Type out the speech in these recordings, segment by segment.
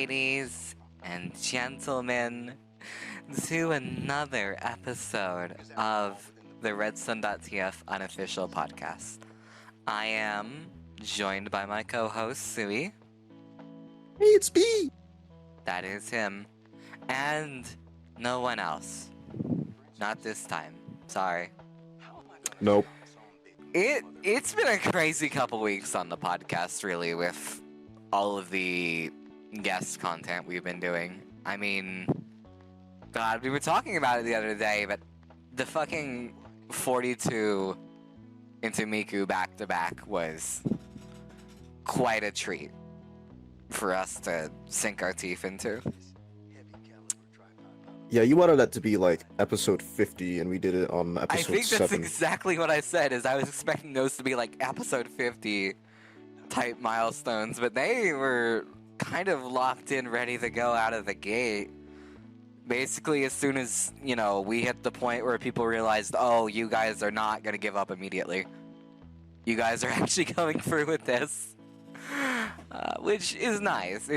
ladies and gentlemen, to another episode of the Redsun.tf Unofficial podcast. I am joined by my co-host, Sui. Hey, it's me! That is him. And no one else. Not this time. Sorry. Nope. It's been a crazy couple weeks on the podcast, really, with all of the guest content we've been doing. I mean, God, we were talking about it the other day, but the fucking 42 into Miku back-to-back was quite a treat for us to sink our teeth into. Yeah, you wanted that to be like episode 50, and we did it on episode 7. I think that's exactly what I said, is I was expecting those to be like episode 50 type milestones, but they were kind of locked in, ready to go out of the gate. Basically, as soon as, we hit the point where people realized, oh, you guys are not going to give up immediately. You guys are actually going through with this. Which is nice.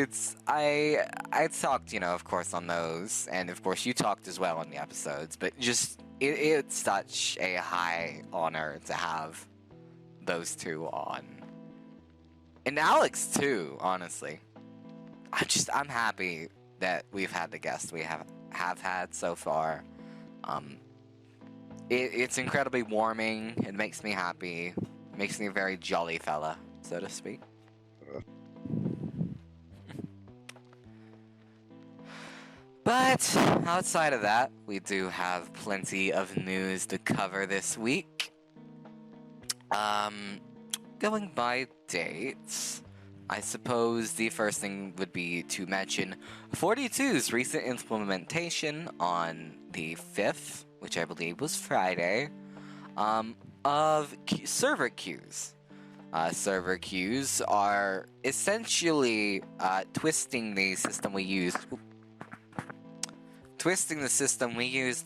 I talked, of course, on those, and of course you talked as well on the episodes, but just, it's such a high honor to have those two on. And Alex, too, honestly. I'm happy that we've had the guests we have had so far. It's incredibly warming. It makes me happy. It makes me a very jolly fella, so to speak. But outside of that, we do have plenty of news to cover this week. Going by dates, I suppose the first thing would be to mention 42's recent implementation on the 5th, which I believe was Friday, of server queues. Server queues are essentially twisting the system we used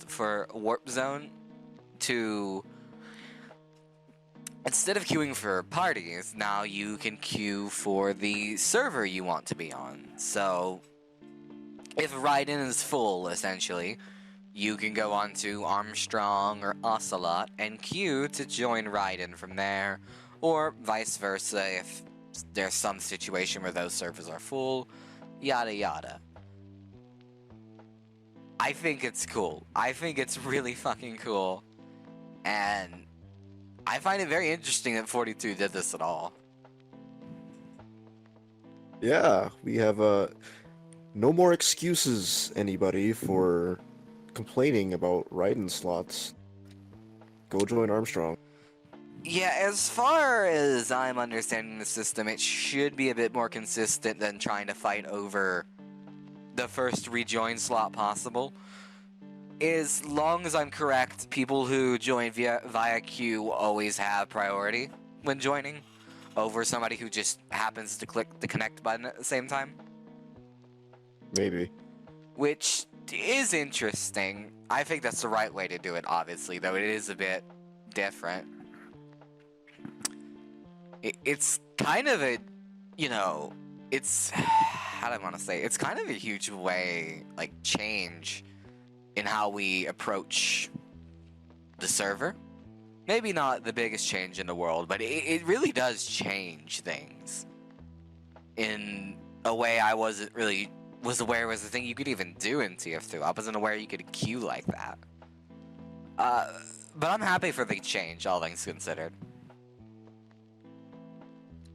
for Warp Zone to, instead of queuing for parties, now you can queue for the server you want to be on. So, if Raiden is full, essentially, you can go on to Armstrong or Ocelot and queue to join Raiden from there, or vice versa if there's some situation where those servers are full, yada yada. I think it's cool. I think it's really fucking cool. And I find it very interesting that 42 did this at all. Yeah, we have no more excuses, anybody, for complaining about Raiden slots. Go join Armstrong. Yeah, as far as I'm understanding the system, it should be a bit more consistent than trying to fight over the first rejoin slot possible. As long as I'm correct, people who join via queue always have priority when joining over somebody who just happens to click the connect button at the same time. Maybe. Which is interesting. I think that's the right way to do it, obviously, though it is a bit different. It's kind of a, it's, how do I want to say, it's kind of a huge way, change in how we approach the server. Maybe not the biggest change in the world, but it really does change things in a way I was aware was a thing you could even do in TF2. I wasn't aware you could queue like that. But I'm happy for the change, all things considered.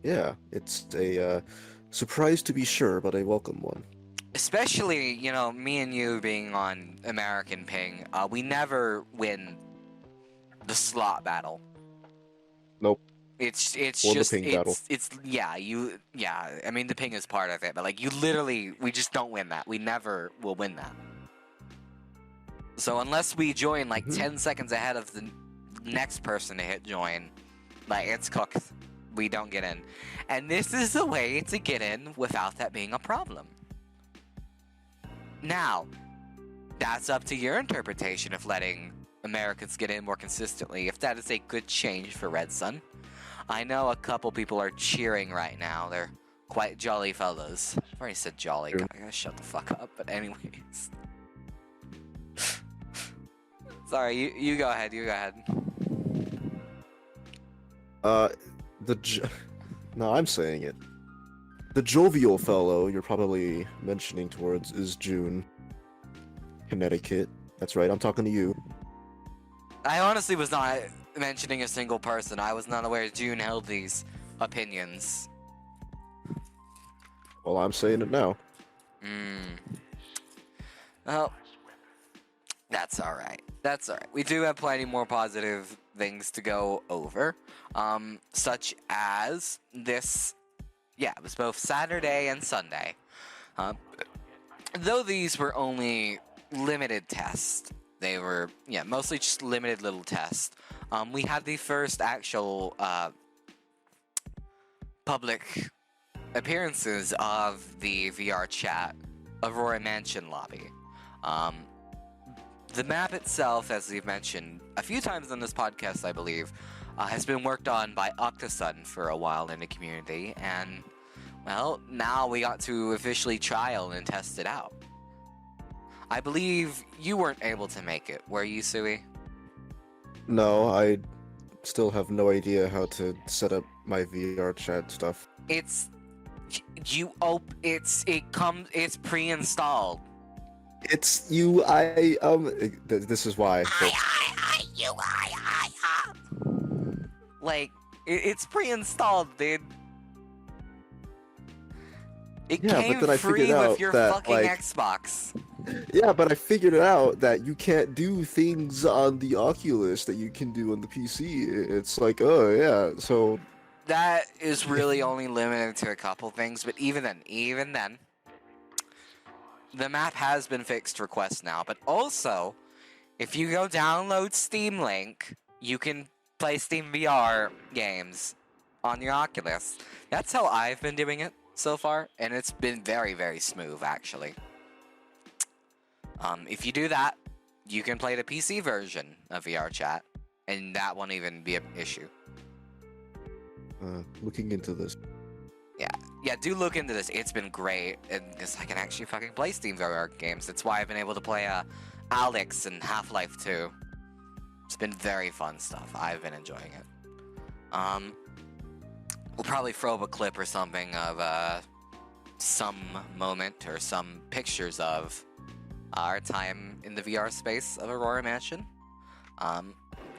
Yeah, it's a surprise to be sure, but a welcome one. Especially, me and you being on American ping, we never win the slot battle. Nope. It's or just the ping battle. I mean, the ping is part of it, but we just don't win that. We never will win that. So unless we join 10 seconds ahead of the next person to hit join, it's cooked. We don't get in. And this is a way to get in without that being a problem. Now, that's up to your interpretation of letting Americans get in more consistently, if that is a good change for Redsun. I know a couple people are cheering right now. They're quite jolly fellows. I've already said jolly. True. I gotta shut the fuck up. But anyways, sorry. You go ahead. You go ahead. No, I'm saying it. The jovial fellow you're probably mentioning towards is June. Connecticut. That's right, I'm talking to you. I honestly was not mentioning a single person. I was not aware June held these opinions. Well, I'm saying it now. Well, that's alright. That's alright. We do have plenty more positive things to go over. Such as this. Yeah, it was both Saturday and Sunday. Though these were only limited tests. They were, mostly just limited little tests. We had the first actual public appearances of the VR chat Aurora Mansion lobby. The map itself, as we've mentioned a few times on this podcast, I believe, has been worked on by Octosun for a while in the community, and, well, now we got to officially trial and test it out. I believe you weren't able to make it, were you, Sui? No, I still have no idea how to set up my VR chat stuff. It's it's pre-installed. It's this is why. Like, it's pre-installed, dude. It Yeah, came but then I free figured out with your that, fucking like, Xbox. Yeah, but I figured it out that you can't do things on the Oculus that you can do on the PC. It's like, oh yeah, so That is really only limited to a couple things, but even then, the map has been fixed for Quest now. But also, if you go download Steam Link, you can play Steam VR games on your Oculus. That's how I've been doing it so far, and it's been very, very smooth, actually. If you do that, you can play the PC version of VR Chat, and that won't even be an issue. looking into this. Yeah, do look into this. It's been great, and because I can actually fucking play Steam VR games. That's why I've been able to play Alex and Half-Life 2. It's been very fun stuff. I've been enjoying it. We'll probably throw up a clip or something of some moment or some pictures of our time in the VR space of Aurora Mansion.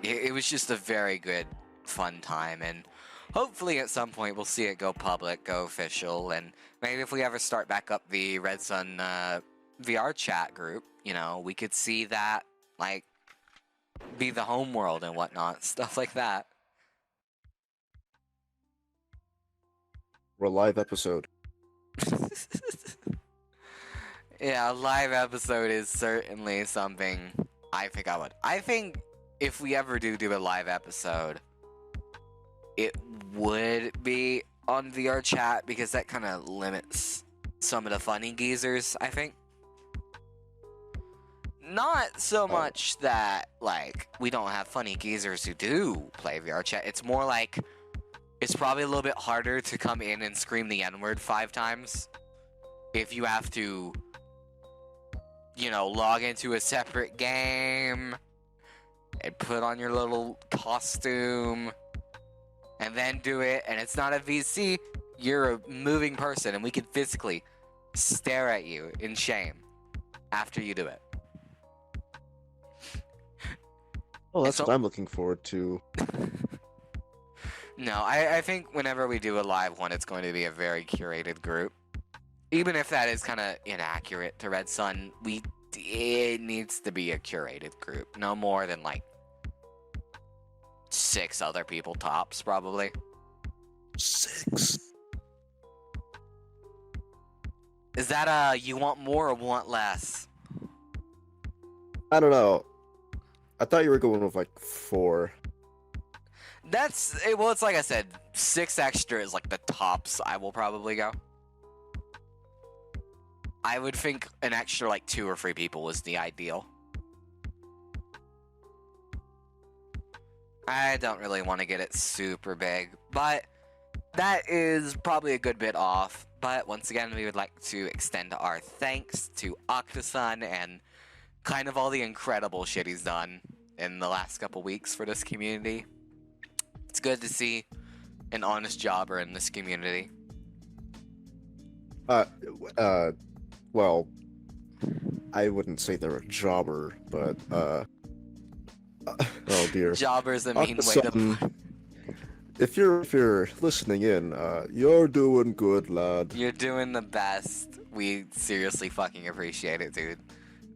It was just a very good, fun time, and hopefully at some point we'll see it go public, go official, and maybe if we ever start back up the Redsun VR chat group, we could see that, like, be the home world and whatnot, stuff like that. Or a live episode. Yeah, a live episode is certainly something I think I would. I think if we ever do a live episode, it would be on VR chat because that kind of limits some of the funny geezers, I think. Not so much that, like, we don't have funny geezers who do play VR chat. It's more like it's probably a little bit harder to come in and scream the N-word 5 times if you have to, log into a separate game and put on your little costume and then do it, and it's not a VC, you're a moving person, and we can physically stare at you in shame after you do it. Oh, that's what I'm looking forward to. No, I think whenever we do a live one, it's going to be a very curated group. Even if that is kind of inaccurate to Redsun, it needs to be a curated group. No more than, like, 6 other people tops, probably. 6? Is that you want more or want less? I don't know. I thought you were going with like 4. It's like I said, 6 extra is like the tops I will probably go. I would think an extra like 2 or 3 people was the ideal. I don't really want to get it super big, but that is probably a good bit off. But once again, we would like to extend our thanks to Octosun and kind of all the incredible shit he's done in the last couple weeks for this community. It's good to see an honest jobber in this community. Well, I wouldn't say they're a jobber, but, oh dear. Jobber's a mean way to put. If you're listening in, you're doing good, lad. You're doing the best. We seriously fucking appreciate it, dude.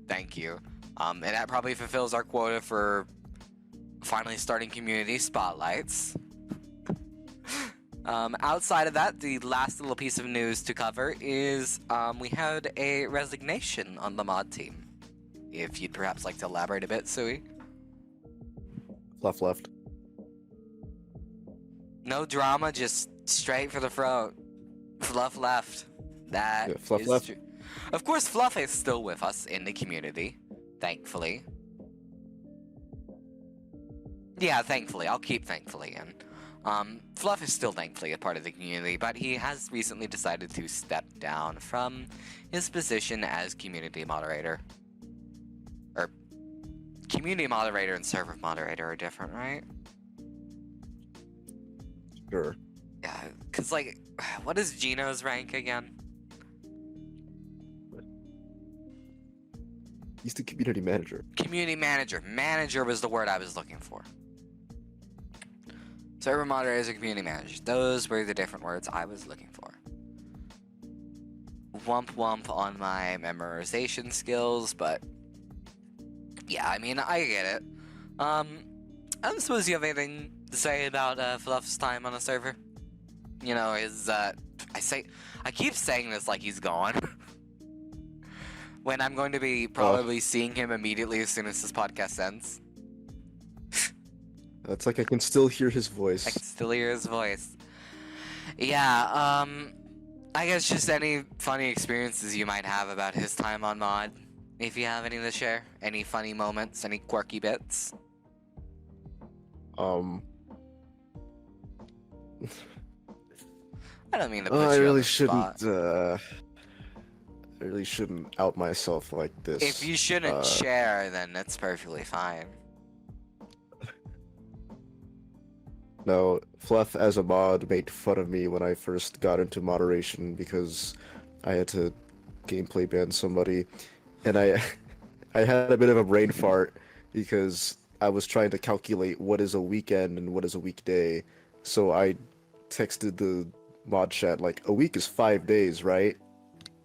Thank you. And that probably fulfills our quota for finally starting community spotlights. Outside of that, the last little piece of news to cover is we had a resignation on the mod team. If you'd perhaps like to elaborate a bit, Sui. Fluff left. No drama, just straight for the throat. Fluff left. That Yeah, Fluff is left. true. Of course, Fluff is still with us in the community, thankfully. Yeah, thankfully. I'll keep thankfully in. Fluff is still thankfully a part of the community, but he has recently decided to step down from his position as community moderator. Or, community moderator and server moderator are different, right? Sure. Yeah, because, like, what is Gino's rank again? He's the community manager. Community manager. Manager was the word I was looking for. Server moderators and community managers. Those were the different words I was looking for. Wump wump on my memorization skills, but yeah, I mean, I get it. I don't suppose you have anything to say about Fluff's time on the server? You know, I keep saying this like he's gone. When I'm going to be probably seeing him immediately as soon as this podcast ends. It's like I can still hear his voice. I can still hear his voice. Yeah, I guess just any funny experiences you might have about his time on mod. If you have any to share. Any funny moments, any quirky bits. I don't mean to put I you on really the spot. I really shouldn't out myself like this. If you shouldn't share, then that's perfectly fine. No, Fluff as a mod made fun of me when I first got into moderation because I had to gameplay ban somebody, and I had a bit of a brain fart because I was trying to calculate what is a weekend and what is a weekday. So I texted the mod chat like, a week is 5 days, right?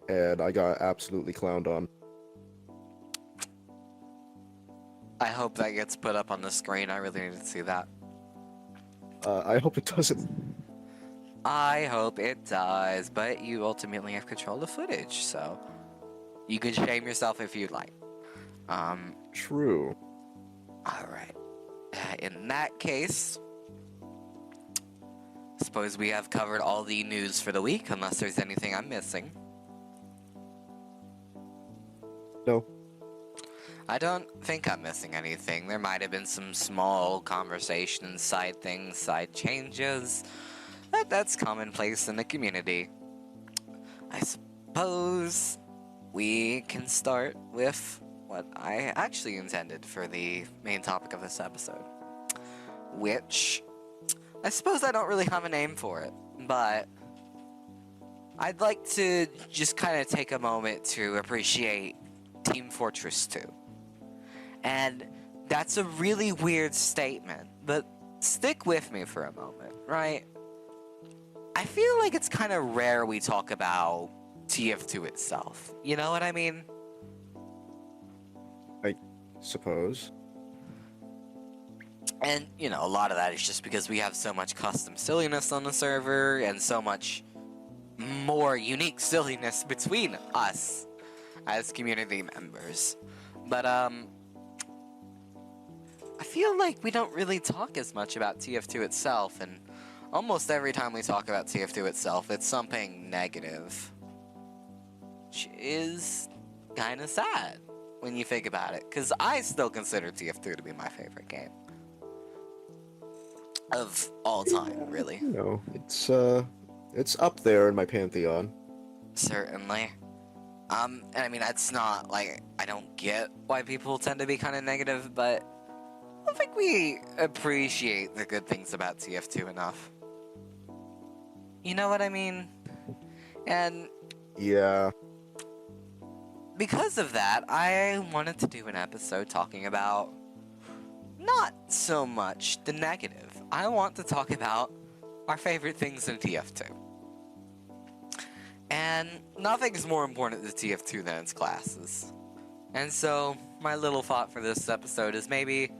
And I got absolutely clowned on. I hope that gets put up on the screen. I really need to see that. I hope it doesn't. I hope it does, but you ultimately have control of the footage, so you can shame yourself if you'd like. True. Alright. In that case, I suppose we have covered all the news for the week, unless there's anything I'm missing. No. I don't think I'm missing anything. There might have been some small conversations, side things, side changes. That's commonplace in the community. I suppose we can start with what I actually intended for the main topic of this episode. Which, I suppose I don't really have a name for it, but I'd like to just kind of take a moment to appreciate Team Fortress 2. And that's a really weird statement, but stick with me for a moment, right? I feel like it's kind of rare we talk about TF2 itself. You know what I mean? I suppose. And, you know, a lot of that is just because we have so much custom silliness on the server and so much more unique silliness between us as community members. But, I feel like we don't really talk as much about TF2 itself, and almost every time we talk about TF2 itself, it's something negative. Which is kind of sad when you think about it, because I still consider TF2 to be my favorite game. of all time, really. You know, it's up there in my pantheon. Certainly. And I mean, that's not, like, I don't get why people tend to be kind of negative, but I don't think we appreciate the good things about TF2 enough. You know what I mean? And Yeah. because of that, I wanted to do an episode talking about not so much the negative. I want to talk about our favorite things in TF2. And nothing's more important to TF2 than its classes. And so, my little thought for this episode is maybe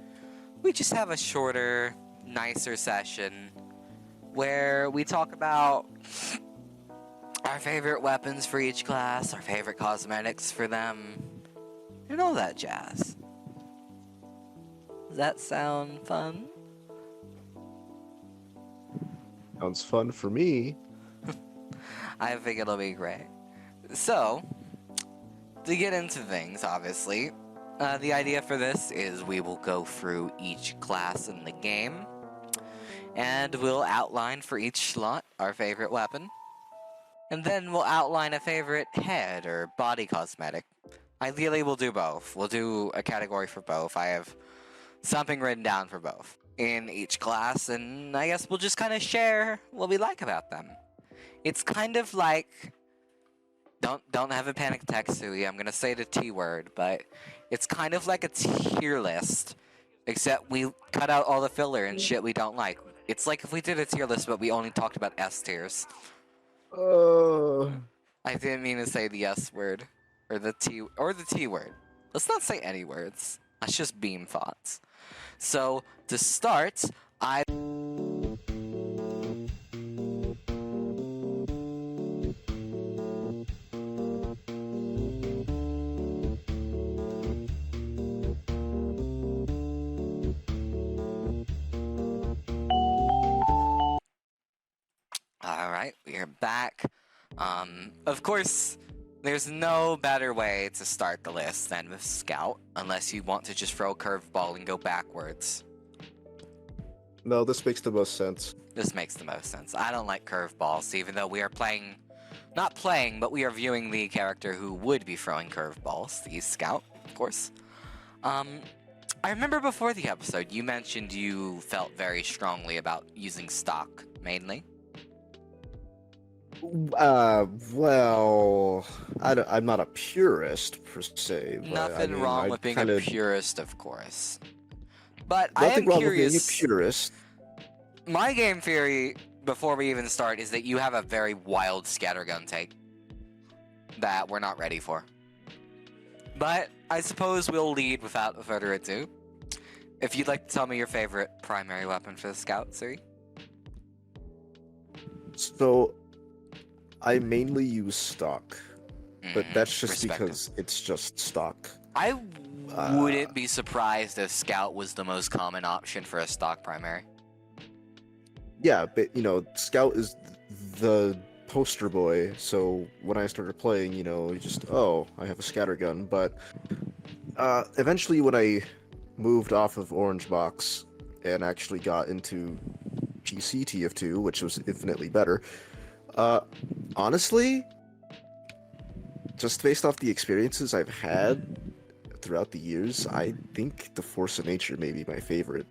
we just have a shorter, nicer session where we talk about our favorite weapons for each class, our favorite cosmetics for them, and all that jazz. Does that sound fun? Sounds fun for me. I think it'll be great. So, to get into things, obviously, the idea for this is we will go through each class in the game, and we'll outline for each slot our favorite weapon, and then we'll outline a favorite head or body cosmetic. Ideally, we'll do both. We'll do a category for both. I have something written down for both in each class, and I guess we'll just kind of share what we like about them. It's kind of like, don't have a panic attack, Sui. I'm gonna say the T word, but it's kind of like a tier list, except we cut out all the filler and shit we don't like. It's like if we did a tier list, but we only talked about S tiers. I didn't mean to say the S word or the T word. Let's not say any words. Let's just beam thoughts. So to start, Alright, we are back. Of course, there's no better way to start the list than with Scout, unless you want to just throw a curveball and go backwards. No, this makes the most sense. This makes the most sense. I don't like curveballs, even though we are playing... Not playing, but we are viewing the character who would be throwing curveballs, the Scout, of course. I remember before the episode, you mentioned you felt very strongly about using stock, mainly. Well, I'm not a purist per se. But Nothing I mean, wrong I with being kinda, a purist, of course. But I nothing am wrong curious. with being a purist. My game theory, before we even start, is that you have a very wild scattergun take that we're not ready for. But I suppose we'll lead without further ado. If you'd like to tell me your favorite primary weapon for the Scout, Siri. So, I mainly use stock, but that's just Respected. because it's just stock. I wouldn't be surprised if Scout was the most common option for a stock primary. Yeah, but Scout is the poster boy. So when I started playing, I have a scattergun. But eventually, when I moved off of Orange Box and actually got into PC TF2, which was infinitely better, honestly, just based off the experiences I've had throughout the years, I think the Force of Nature may be my favorite.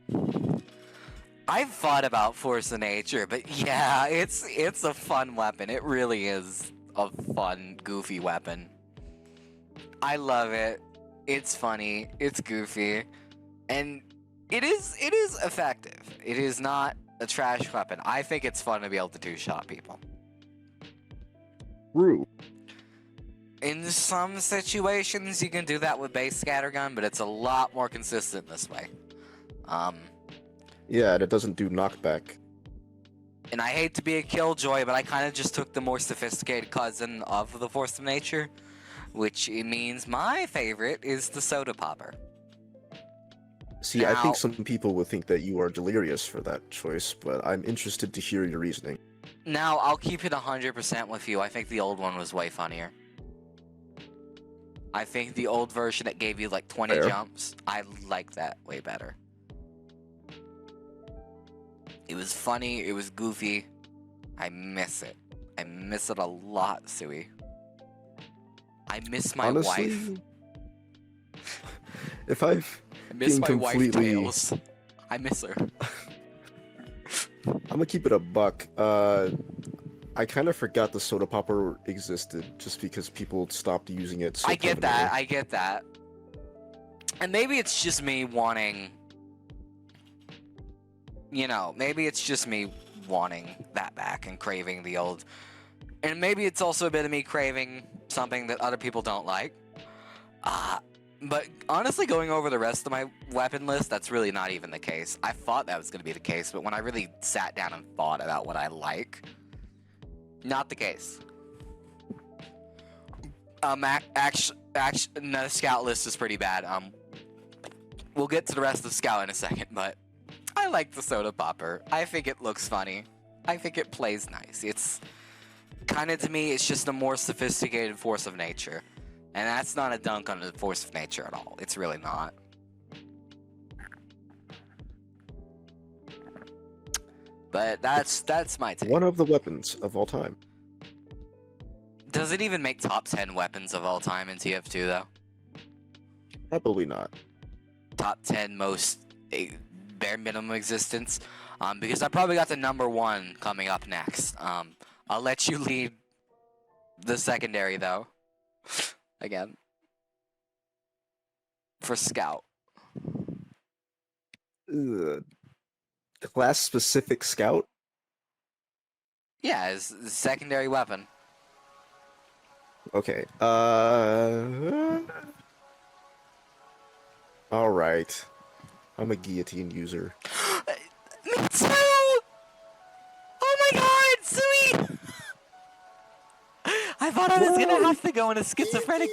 I've thought about Force of Nature, but yeah, it's a fun weapon. It really is a fun, goofy weapon. I love it. It's funny. It's goofy, and it is effective. It is not a trash weapon. I think it's fun to be able to two-shot people. True. In some situations, you can do that with base scattergun, but it's a lot more consistent this way. Yeah, and it doesn't do knockback. And I hate to be a killjoy, but I kind of just took the more sophisticated cousin of the Force of Nature, which means my favorite is the Soda Popper. See, I think some people would think that you are delirious for that choice, but I'm interested to hear your reasoning. Now, I'll keep it 100% with you. I think the old one was way funnier. I think the old version that gave you like 20 Fair. jumps, I like that way better. It was funny. It was goofy. I miss it. I miss it a lot, Sui. I miss my Honestly, wife. if I've I miss been my wife, completely, Tails. I miss her. I'm gonna keep it a buck. I kind of forgot the soda popper existed just because people stopped using it so I get that. prevalently. I get that. And maybe it's just me wanting, you know, maybe it's just me wanting that back and craving the old. And maybe it's also a bit of me craving something that other people don't like. But honestly, going over the rest of my weapon list, that's really not even the case. I thought that was going to be the case, but when I really sat down and thought about what I like, not the case. Actually, no, the scout list is pretty bad. We'll get to the rest of Scout in a second, but I like the soda popper. I think it looks funny. I think it plays nice. It's kind of, to me, it's just a more sophisticated force of nature. And that's not a dunk on the force of nature at all. It's really not. But that's my take. One of the weapons of all time. Does it even make top 10 weapons of all time in TF2 though? Probably not. Top 10 most bare minimum existence. Because I probably got the number 1 coming up next. I'll let you lead the secondary though. Again. For Scout. Class specific scout? Yeah, it's the secondary weapon. Okay. All right. I'm a guillotine user. Me too! Oh my god, sweet! I thought I was gonna have to go on a schizophrenic...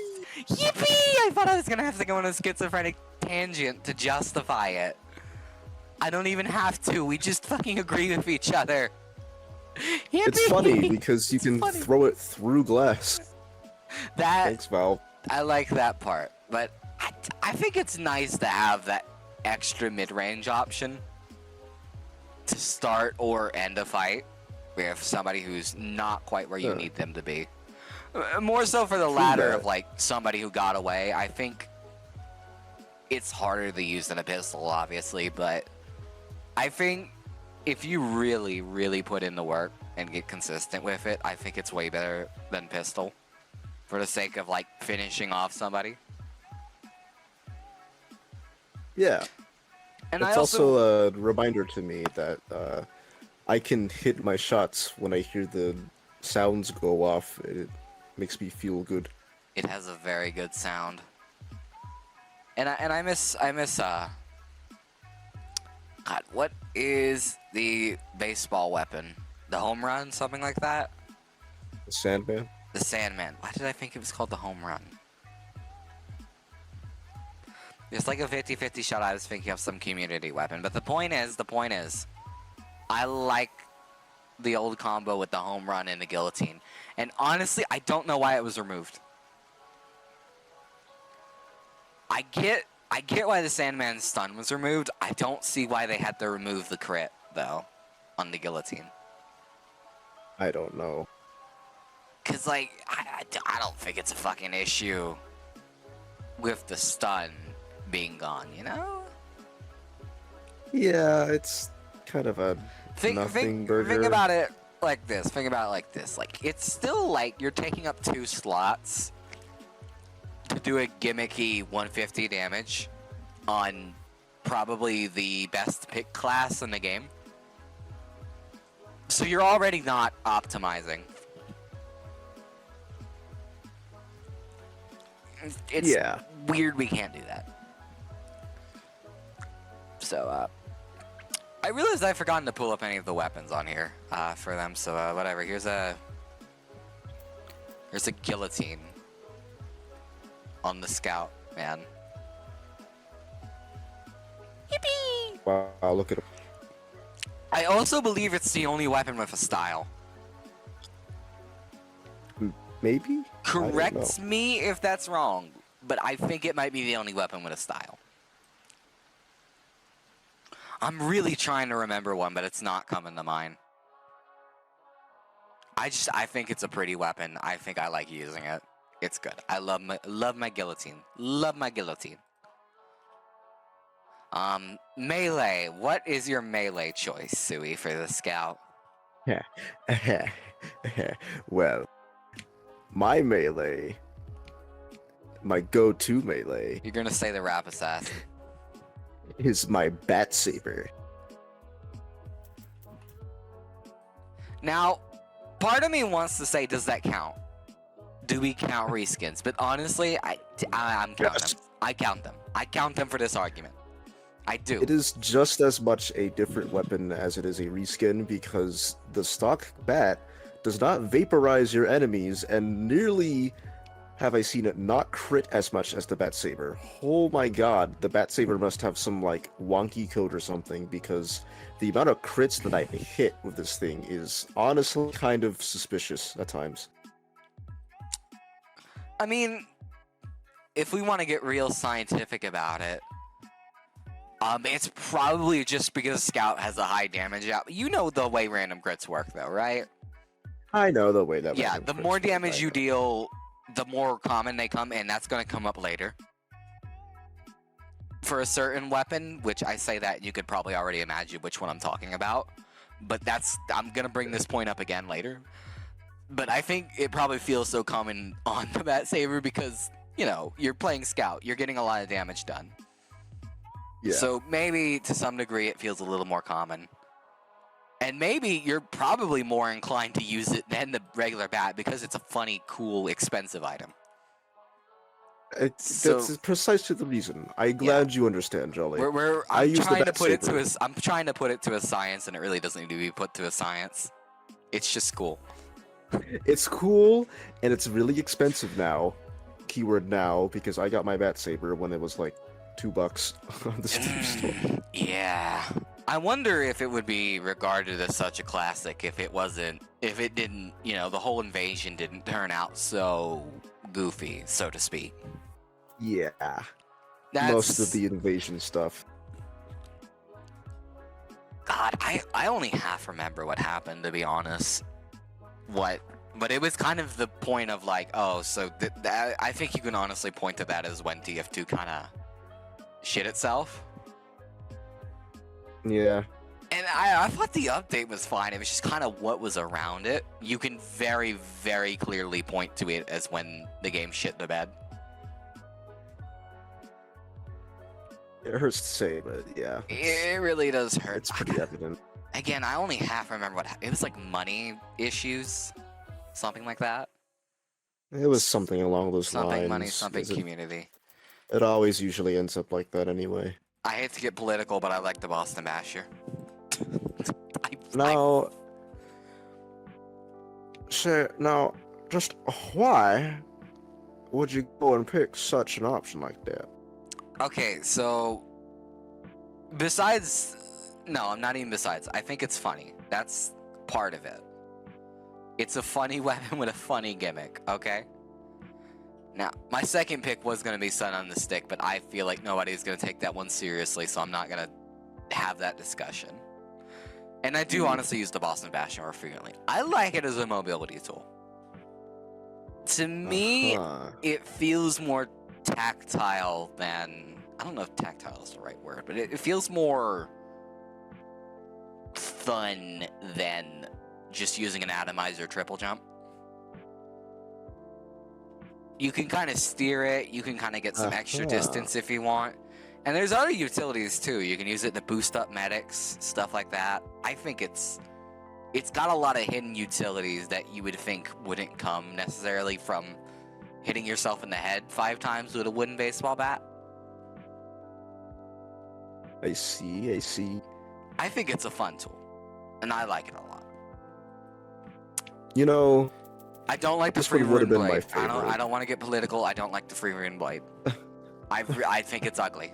Yippee! I thought I was gonna have to go on a schizophrenic tangent to justify it. I don't even have to, we just fucking agree with each other. Yippee! It's funny because you It's can funny. throw it through glass. That... Thanks, Val. I like that part, but I think it's nice to have that extra mid-range option to start or end a fight with somebody who's not quite where you need them to be. More so for the latter that. of like somebody who got away. I think it's harder to use than a pistol, obviously, but I think if you really, really put in the work and get consistent with it, I think it's way better than pistol. For the sake of like finishing off somebody. Yeah. And It's I also a reminder to me that I can hit my shots when I hear the sounds go off. It makes me feel good. It has a very good sound. And I miss God, what is the baseball weapon? The home run, something like that? The Sandman? The Sandman. Why did I think it was called the home run? It's like a 50-50 shot. I was thinking of some community weapon. But the point is, I like the old combo with the home run and the guillotine. And honestly, I don't know why it was removed. I get why the Sandman's stun was removed. I don't see why they had to remove the crit, though, on the guillotine. I don't know. Because, like, I don't think it's a fucking issue with the stun being gone, you know? Yeah, it's kind of a nothing burger. Think about it like this. Like, it's still like you're taking up 2 slots to do a gimmicky 150 damage on probably the best pick class in the game. So you're already not optimizing. It's weird we can't do that. So, I realized I've forgotten to pull up any of the weapons on here for them, so whatever. Here's a guillotine on the scout, man. Yippee! Wow, look at it. I also believe it's the only weapon with a style. Maybe? Correct me if that's wrong, but I think it might be the only weapon with a style. I'm really trying to remember one, but it's not coming to mind. I think it's a pretty weapon. I think I like using it. It's good. I love my guillotine. Love my guillotine. Melee. What is your melee choice, Sui, for the scout? Well, my melee, my go-to melee, You're gonna say the rap assassin. is my bat saber. Now, part of me wants to say, does that count? Do we count reskins? But honestly, I'm counting Yes. them. I count them. I count them for this argument. I do. It is just as much a different weapon as it is a reskin because the stock bat does not vaporize your enemies, and nearly have I seen it not crit as much as the bat saber. Oh my god, the bat saber must have some like wonky code or something, because the amount of crits that I hit with this thing is honestly kind of suspicious at times. I mean, if we want to get real scientific about it, it's probably just because Scout has a high damage out. You know the way random crits work, though, right? I know the way that. Yeah, random the crits more work, damage I you know. deal, the more common they come, and that's going to come up later. For a certain weapon, which I say that you could probably already imagine which one I'm talking about, but I'm going to bring this point up again later. But I think it probably feels so common on the Bat Saber because, you know, you're playing Scout, you're getting a lot of damage done. Yeah. So maybe to some degree it feels a little more common. And maybe you're probably more inclined to use it than the regular bat because it's a funny, cool, expensive item. That's precisely the reason. I'm glad you understand, Jolly. I'm trying to put it saber. I'm trying to put it to a science, and it really doesn't need to be put to a science. It's just cool. It's cool, and it's really expensive now. Keyword now, because I got my bat saber when it was like $2 on the Steam store. Yeah. I wonder if it would be regarded as such a classic if it didn't, you know, the whole invasion didn't turn out so goofy, so to speak. Yeah. That's, Most of the invasion stuff. God, I only half remember what happened, to be honest. But it was kind of the point of like, oh, so I think you can honestly point to that as when TF2 kind of shit itself. Yeah. And I thought the update was fine. It was just kind of what was around it. You can very, very clearly point to it as when the game shit the bed. It hurts to say, but yeah. It really does hurt. It's pretty evident. Again, I only half remember what it was, like money issues, something like that. It was something along those lines. Something money, something community. It always usually ends up like that anyway. I hate to get political, but I like the Boston Basher. Now, just why would you go and pick such an option like that? Okay, so besides, no, I'm not even besides. I think it's funny. That's part of it. It's a funny weapon with a funny gimmick, okay? Now, my second pick was going to be Sun on the Stick, but I feel like nobody's going to take that one seriously, so I'm not going to have that discussion. And I do honestly use the Boston Bastion more frequently. I like it as a mobility tool. To me, it feels more tactile than... I don't know if tactile is the right word, but it feels more fun than just using an atomizer triple jump. You can kind of steer it, you can kind of get some extra distance if you want. And there's other utilities too. You can use it to boost up medics, stuff like that. I think it's got a lot of hidden utilities that you would think wouldn't come necessarily from hitting yourself in the head 5 times with a wooden baseball bat. I see. I think it's a fun tool, and I like it a lot. You know, I don't like the this free one would have rune been my blade. favorite. I don't want to get political. I don't like the free rune blade. I think it's ugly.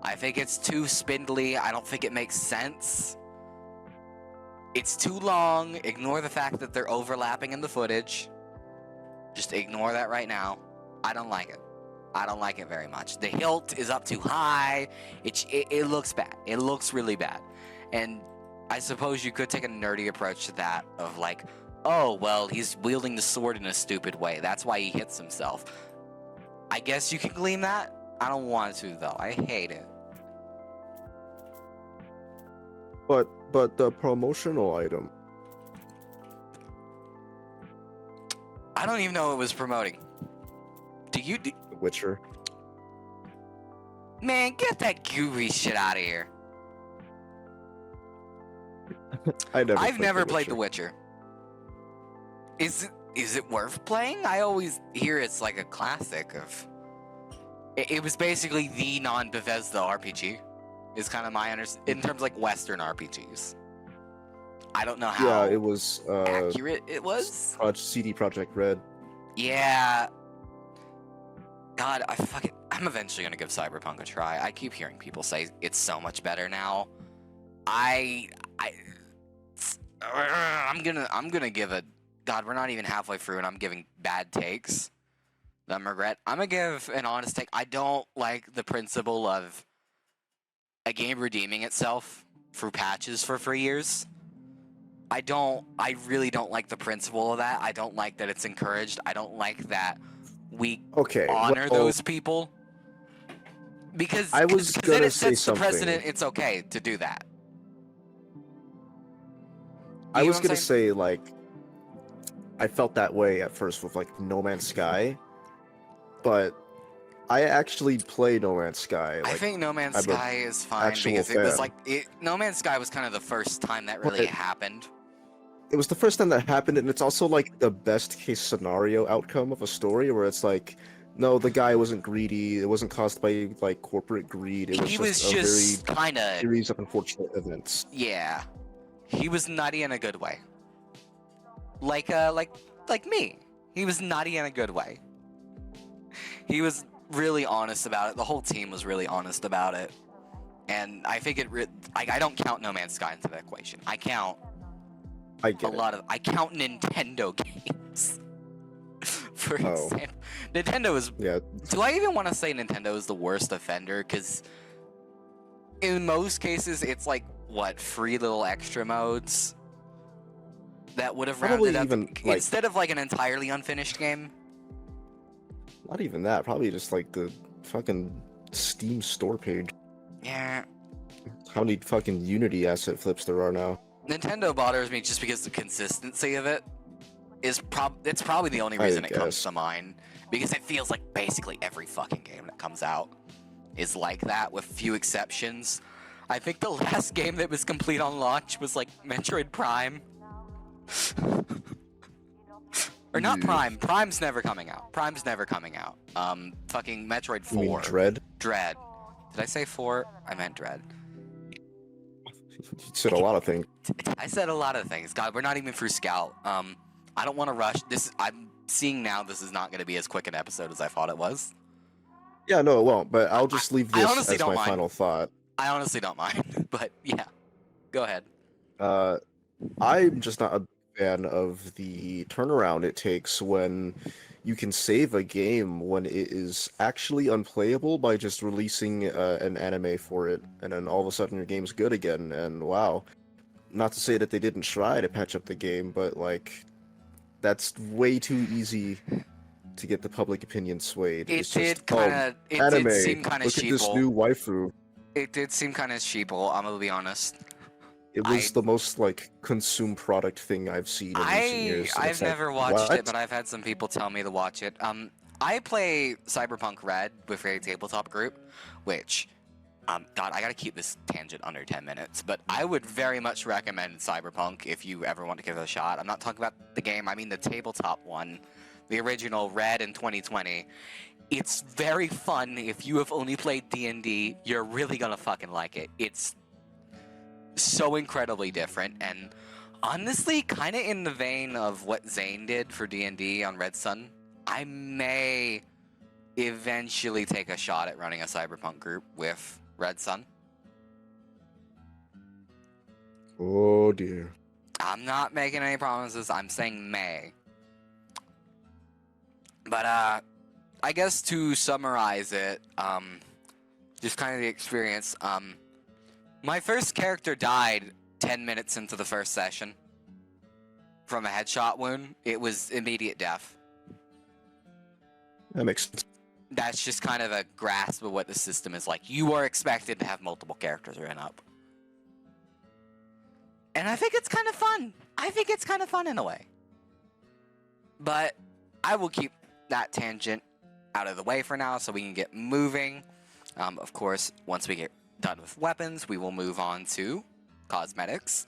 I think it's too spindly. I don't think it makes sense. It's too long. Ignore the fact that they're overlapping in the footage. Just ignore that right now. I don't like it. I don't like it very much. The hilt is up too high. It looks bad. It looks really bad. And I suppose you could take a nerdy approach to that of like, oh, well, he's wielding the sword in a stupid way. That's why he hits himself. I guess you can glean that. I don't want to, though. I hate it. But the promotional item. I don't even know what it was promoting. Do The Witcher. Man, get that gooey shit out of here. I've never played The Witcher. Is it worth playing? I always hear it's like a classic of. It was basically the non-Bethesda RPG. Is kind of my in terms of like Western RPGs. I don't know how. Yeah, it was accurate it was. CD Projekt Red. Yeah. God, I'm eventually gonna give Cyberpunk a try. I keep hearing people say it's so much better now. I'm gonna give a. God, we're not even halfway through, and I'm giving bad takes. I'm regret. I'm gonna give an honest take. I don't like the principle of a game redeeming itself through patches for 3 years. I really don't like the principle of that. I don't like that it's encouraged. I don't like that we honor those people. Because then it sets the precedent it's okay to do that. I was gonna say, like, I felt that way at first with, like, No Man's Sky, but I actually play No Man's Sky. Like, I think No Man's Sky is fine because it was like No Man's Sky was kind of the first time that really happened. It was the first time that happened, and it's also like the best case scenario outcome of a story where it's like, no, the guy wasn't greedy. It wasn't caused by like corporate greed. It was just a very series of unfortunate events. Yeah, he was nutty in a good way. Like me. He was nutty in a good way. He was really honest about it. The whole team was really honest about it, and I think I don't count No Man's Sky into the equation. I count Nintendo games. For example, Nintendo is. Yeah. Do I even want to say Nintendo is the worst offender? Because in most cases, it's like what 3 little extra modes that would have rounded up instead of like an entirely unfinished game. Not even that. Probably just like the fucking Steam store page. Yeah. How many fucking Unity asset flips there are now? Nintendo bothers me just because the consistency of it is it's probably the only reason it comes to mind. Because it feels like basically every fucking game that comes out is like that, with few exceptions. I think the last game that was complete on launch was like Metroid Prime. Or not Prime. Prime's never coming out. Fucking Metroid 4. You mean Dread? Dread. Did I say 4? I meant Dread. You said a lot of things. I said a lot of things. God, we're not even through Scout. I don't want to rush. I'm seeing now this is not going to be as quick an episode as I thought it was. Yeah, no, it won't. But I'll just leave this as my final thought. I honestly don't mind. But yeah, go ahead. I'm just not a fan of the turnaround it takes when you can save a game when it is actually unplayable by just releasing an anime for it, and then all of a sudden your game's good again, and wow. Not to say that they didn't try to patch up the game, but like, that's way too easy to get the public opinion swayed. It did seem kind of look at this new waifu. It did seem kind of sheeple, I'm gonna be honest. It was the most like consumed product thing I've seen in recent years. I've never watched it, but I've had some people tell me to watch it. I play Cyberpunk Red with a tabletop group, which, God, I gotta keep this tangent under 10 minutes, but I would very much recommend Cyberpunk if you ever want to give it a shot. I'm not talking about the game, I mean the tabletop one, the original Red in 2020. It's very fun. If you have only played D&D, you're really gonna fucking like it. It's so incredibly different, and honestly kind of in the vein of what Zane did for D&D on Redsun. I may eventually take a shot at running a Cyberpunk group with Redsun. Oh dear. I'm not making any promises. I'm saying may. But I guess to summarize it, just kind of the experience. My first character died 10 minutes into the first session from a headshot wound. It was immediate death. That makes sense. That's just kind of a grasp of what the system is like. You are expected to have multiple characters written up. And I think it's kind of fun. I think it's kind of fun in a way. But I will keep that tangent out of the way for now so we can get moving. Of course, once we get done with weapons, we will move on to cosmetics.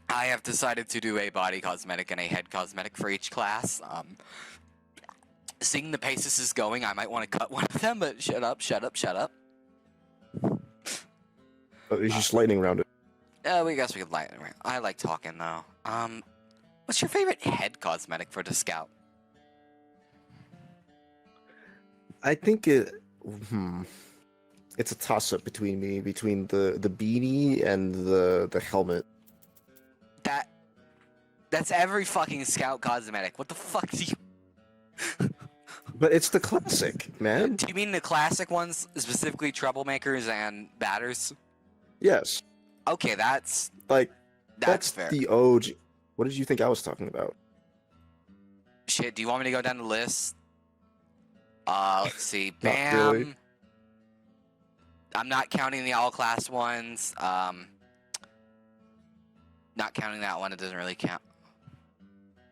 I have decided to do a body cosmetic and a head cosmetic for each class. Seeing the pace this is going, I might want to cut one of them, but shut up. Oh, it's just lightning rounded. We guess we could lighten around. I like talking though. What's your favorite head cosmetic for the scout? I think it's a toss-up between the beanie and the helmet. That's every fucking scout cosmetic. What the fuck do you... But it's the classic, man. Do you mean the classic ones, specifically troublemakers and batters? Yes. Okay, that's fair. The OG. What did you think I was talking about? Shit, do you want me to go down the list? Let's see. Bam. Not really. I'm not counting the all-class ones. Not counting that one. It doesn't really count.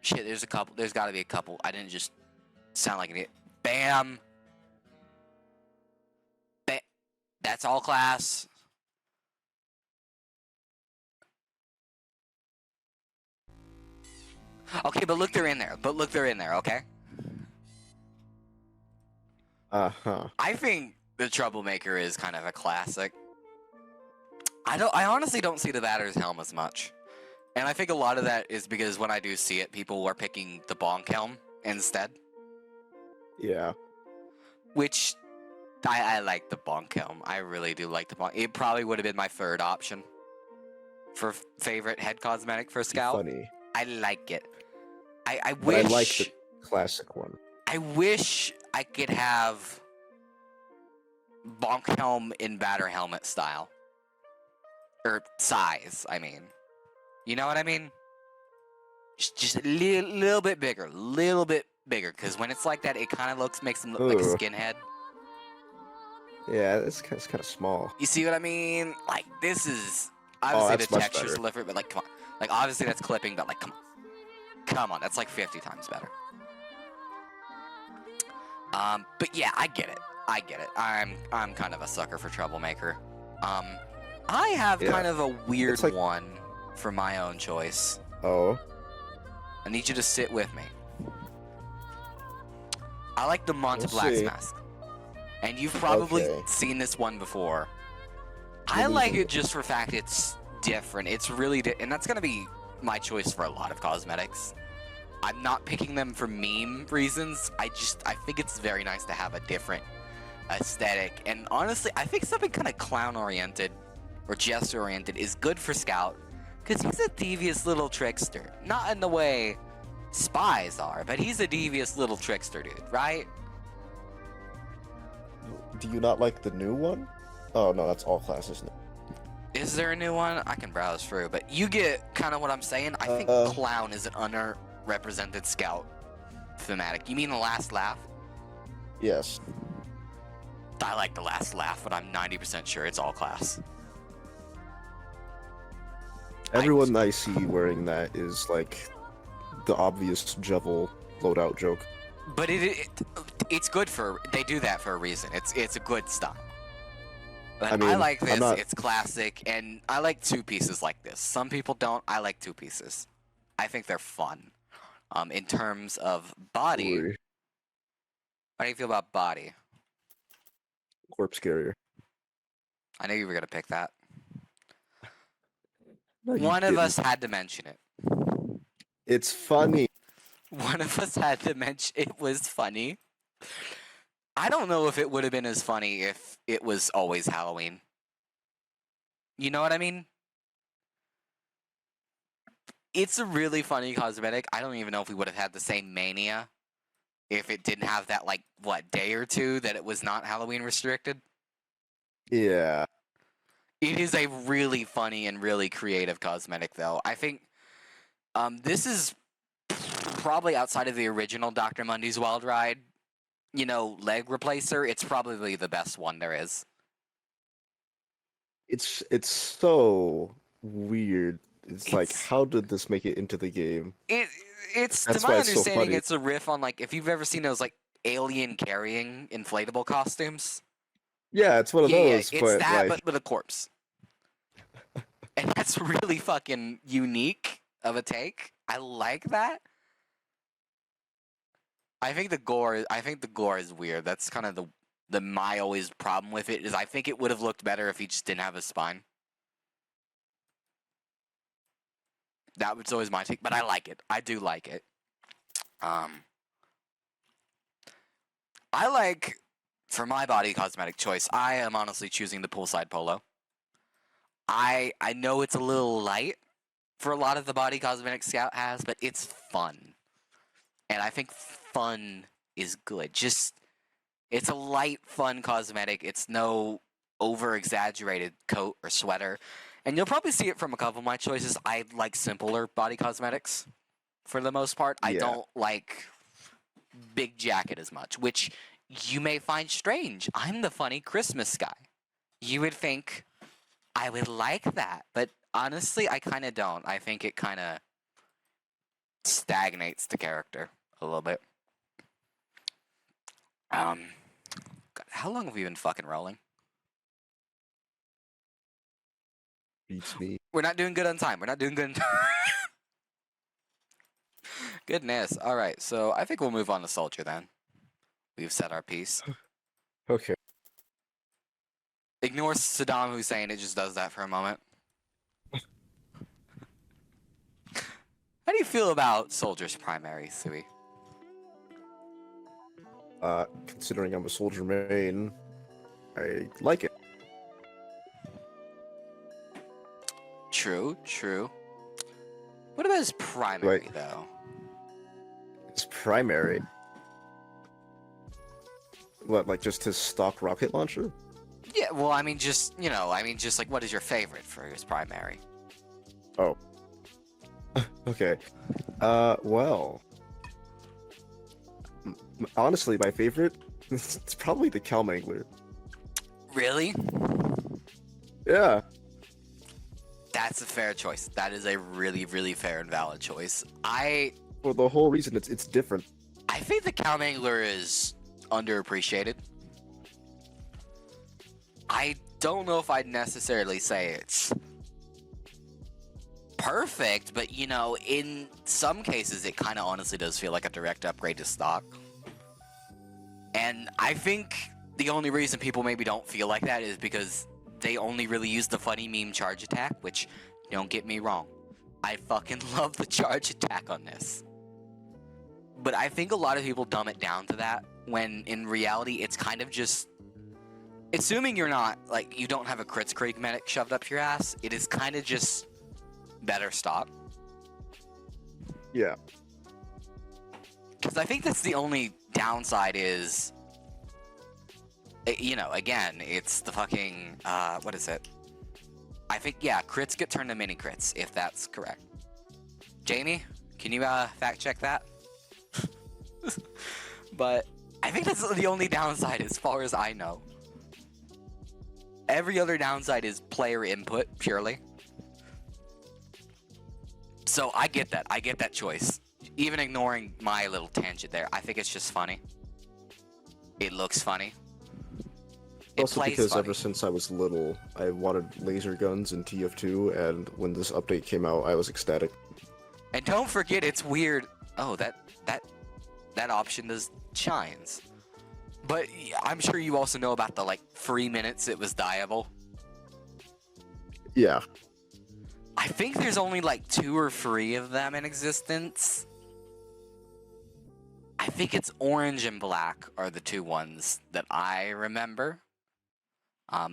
Shit, there's a couple. There's got to be a couple. I didn't just sound like an idiot. Bam. That's all class. Okay, but look, they're in there. Okay. I think the troublemaker is kind of a classic. I honestly don't see the batter's helm as much. And I think a lot of that is because when I do see it, people are picking the bonk helm instead. Yeah. Which, I like the bonk helm. I really do like the bonk. It probably would have been my third option for favorite head cosmetic for Scout. Funny. I like it. I But wish... I like the classic one. I wish I could have bonk helm in batter helmet style. Or size, I mean. You know what I mean? Just a little bit bigger. Because when it's like that, it kind of makes them look like a skinhead. Yeah, it's kind of small. You see what I mean? Like, this is... Obviously, the texture's different, but, like, come on. Like, obviously, that's clipping, but, like, come on. Come on, that's, like, 50 times better. But, yeah, I get it. I'm kind of a sucker for Troublemaker. I have kind of a weird one for my own choice. Oh. I need you to sit with me. I like the Monte Black's mask. And you've probably seen this one before. I like it just for the fact it's different. It's really and that's going to be my choice for a lot of cosmetics. I'm not picking them for meme reasons. I think it's very nice to have a different aesthetic. And honestly, I think something kind of clown-oriented or jester-oriented is good for Scout. Because he's a devious little trickster. Not in the way spies are, but he's a devious little trickster dude, right? Do you not like the new one? Oh, no, that's all class, isn't it? Is there a new one? I can browse through, but you get kind of what I'm saying. I think clown is an underrepresented Scout thematic. You mean the last laugh? Yes. I like the last laugh, but I'm 90% sure it's all class. Everyone I see wearing that is like the obvious Jevil loadout joke. But it's good they do that for a reason. It's a good style. But I mean, I like this. It's classic, and I like two pieces like this. Some people don't. I like two pieces. I think they're fun. In terms of body, how do you feel about body? Corpse carrier. I knew you were gonna pick that. No, one of us had to mention it. It's funny. One of us had to mention it was funny. I don't know if it would have been as funny if it was always Halloween. You know what I mean? It's a really funny cosmetic. I don't even know if we would have had the same mania if it didn't have that, like, what, day or two that it was not Halloween restricted. Yeah. It is a really funny and really creative cosmetic, though. I think this is probably outside of the original Dr. Mundy's Wild Ride, leg replacer. It's probably the best one there is. It's so weird. It's like, It's how did this make it into the game? it's to That's my why it's so understanding, funny. it's a riff on, like, if you've ever seen those, like, alien carrying inflatable costumes. Yeah, it's one of Yeah, those, it's but that, like, but with a corpse. And that's really fucking unique of a take. I like that. I think the gore is weird. That's kind of my always problem with it, is I think it would have looked better if he just didn't have a spine. That was always my take, but I like it. I do like it. I like, for my body cosmetic choice, I am honestly choosing the poolside polo. I know it's a little light for a lot of the body cosmetic Scout has, but it's fun. And I think fun is good. Just, it's a light, fun cosmetic. It's no over-exaggerated coat or sweater. And you'll probably see it from a couple of my choices. I like simpler body cosmetics for the most part. I yeah. don't like big jacket as much, which you may find strange. I'm the funny Christmas guy. You would think I would like that, but honestly, I kind of don't. I think it kind of stagnates the character a little bit. God, how long have we been fucking rolling? Beats me. We're not doing good on time. We're not doing good on time. Goodness. All right, so I think we'll move on to Soldier then. We've said our piece. Okay. Ignore Saddam Hussein. It just does that for a moment. How do you feel about Soldier's primary, Sui? Considering I'm a soldier main, I like it. True, true. What about his primary, though? It's primary. What, like just his stock rocket launcher? Yeah, well, I mean, just like, what is your favorite for his primary? Oh. Okay. Well. Honestly, my favorite, it's probably the Cow Mangler. Really? Yeah. That's a fair choice. That is a really, really fair and valid choice. For the whole reason it's different. I think the Cow Mangler is underappreciated. I don't know if I'd necessarily say it's perfect, but in some cases it kind of honestly does feel like a direct upgrade to stock. And I think the only reason people maybe don't feel like that is because they only really use the funny meme charge attack, which, don't get me wrong, I fucking love the charge attack on this. But I think a lot of people dumb it down to that, when in reality it's kind of just, assuming you're not, like, you don't have a crits creek medic shoved up your ass, it is kind of just better stock. Yeah. Because I think that's the only downside is, again, it's the fucking, what is it? I think, yeah, crits get turned to mini crits, if that's correct. Jamie, can you fact check that? But I think that's the only downside as far as I know. Every other downside is player input, purely. So I get that. I get that choice. Even ignoring my little tangent there, I think it's just funny. It looks funny. It Also plays because funny. ever since I was little, I wanted laser guns in TF2, and when this update came out, I was ecstatic. And don't forget, it's weird. Oh, that option does shines. But I'm sure you also know about the, 3 minutes it was dyeable. Yeah. I think there's only 2 or 3 of them in existence. I think it's orange and black are the 2 ones that I remember.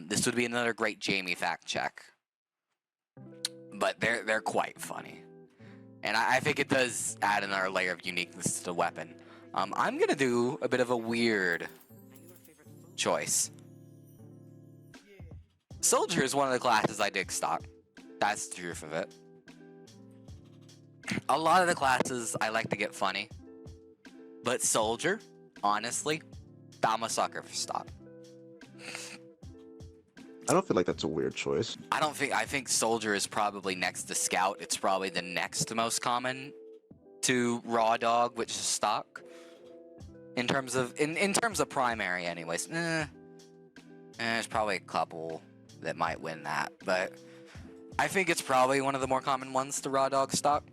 This would be another great Jamie fact check. But they're quite funny. And I think it does add another layer of uniqueness to the weapon. I'm gonna do a bit of a weird choice. Soldier is one of the classes I dig stock. That's the truth of it. A lot of the classes I like to get funny. But Soldier, honestly, I'm a sucker for stock. I don't feel like that's a weird choice. I think Soldier is probably next to Scout. It's probably the next most common to Raw Dog, which is stock. In terms of primary anyways. There's probably a couple that might win that, but I think it's probably one of the more common ones to Raw Dog stock.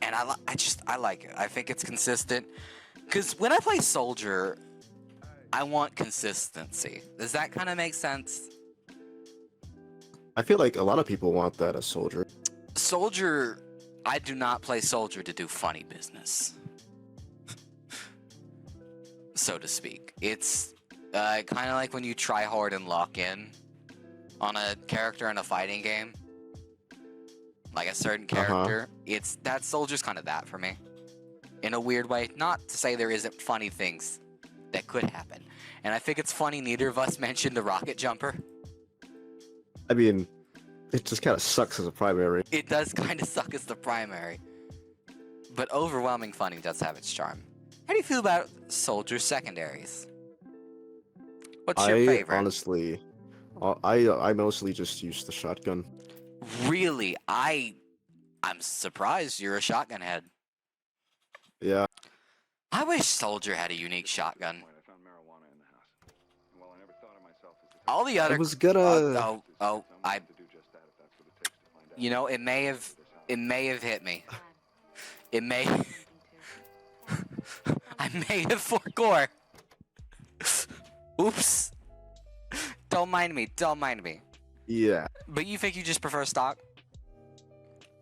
And I like it. I think it's consistent. Because when I play Soldier, I want consistency. Does that kind of make sense? I feel like a lot of people want that as Soldier. Soldier, I do not play Soldier to do funny business. So to speak. It's kind of like when you try hard and lock in on a character in a fighting game. Like a certain character. That Soldier's kind of that for me. In a weird way. Not to say there isn't funny things that could happen. And I think it's funny neither of us mentioned the rocket jumper. I mean, it just kind of sucks as a primary. It does kind of suck as the primary. But overwhelming funny does have its charm. How do you feel about Soldier secondaries? What's your favorite? Honestly, I mostly just use the shotgun. Really? I'm surprised you're a shotgun head. Yeah. I wish Soldier had a unique shotgun. All the other... I was gonna... You know, it may have hit me. It may... I may have forgore. Oops. Don't mind me. Yeah. But you think you just prefer stock?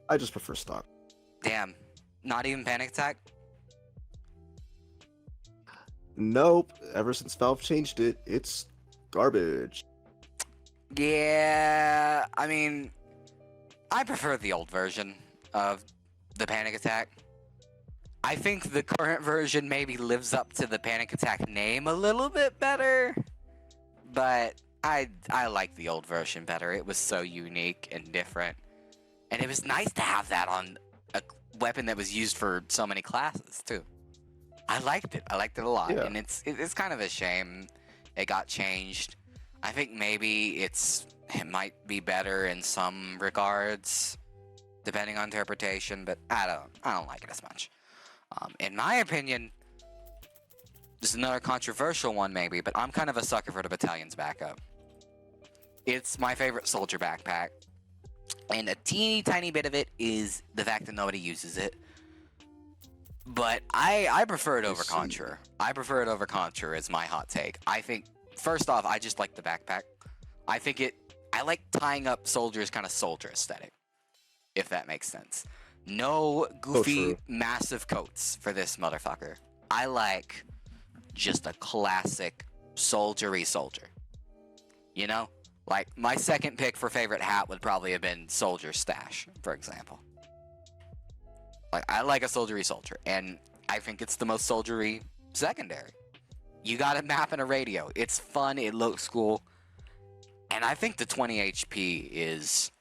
I just prefer stock. Damn. Not even panic attack? Nope. Ever since Valve changed it, it's garbage. Yeah, I mean, I prefer the old version of the panic attack. I think the current version maybe lives up to the panic attack name a little bit better, but I like the old version better. It was so unique and different, and it was nice to have that on a weapon that was used for so many classes too. I liked it a lot, Yeah. and it's kind of a shame it got changed. I think maybe it might be better in some regards, depending on interpretation, but I don't like it as much. In my opinion, this is another controversial one maybe, but I'm kind of a sucker for the battalion's backup. It's my favorite Soldier backpack, and a teeny tiny bit of it is the fact that nobody uses it. But I prefer it over Conjurer. I prefer it over Conjurer is my hot take. I think, first off, I just like the backpack. I like tying up soldiers kind of soldier aesthetic, if that makes sense. No goofy, massive coats for this motherfucker. I like just a classic soldiery soldier. You know? Like, my second pick for favorite hat would probably have been Soldier Stash, for example. Like, I like a soldiery soldier, and I think it's the most soldiery secondary. You got a map and a radio. It's fun, it looks cool. And I think the 20 HP is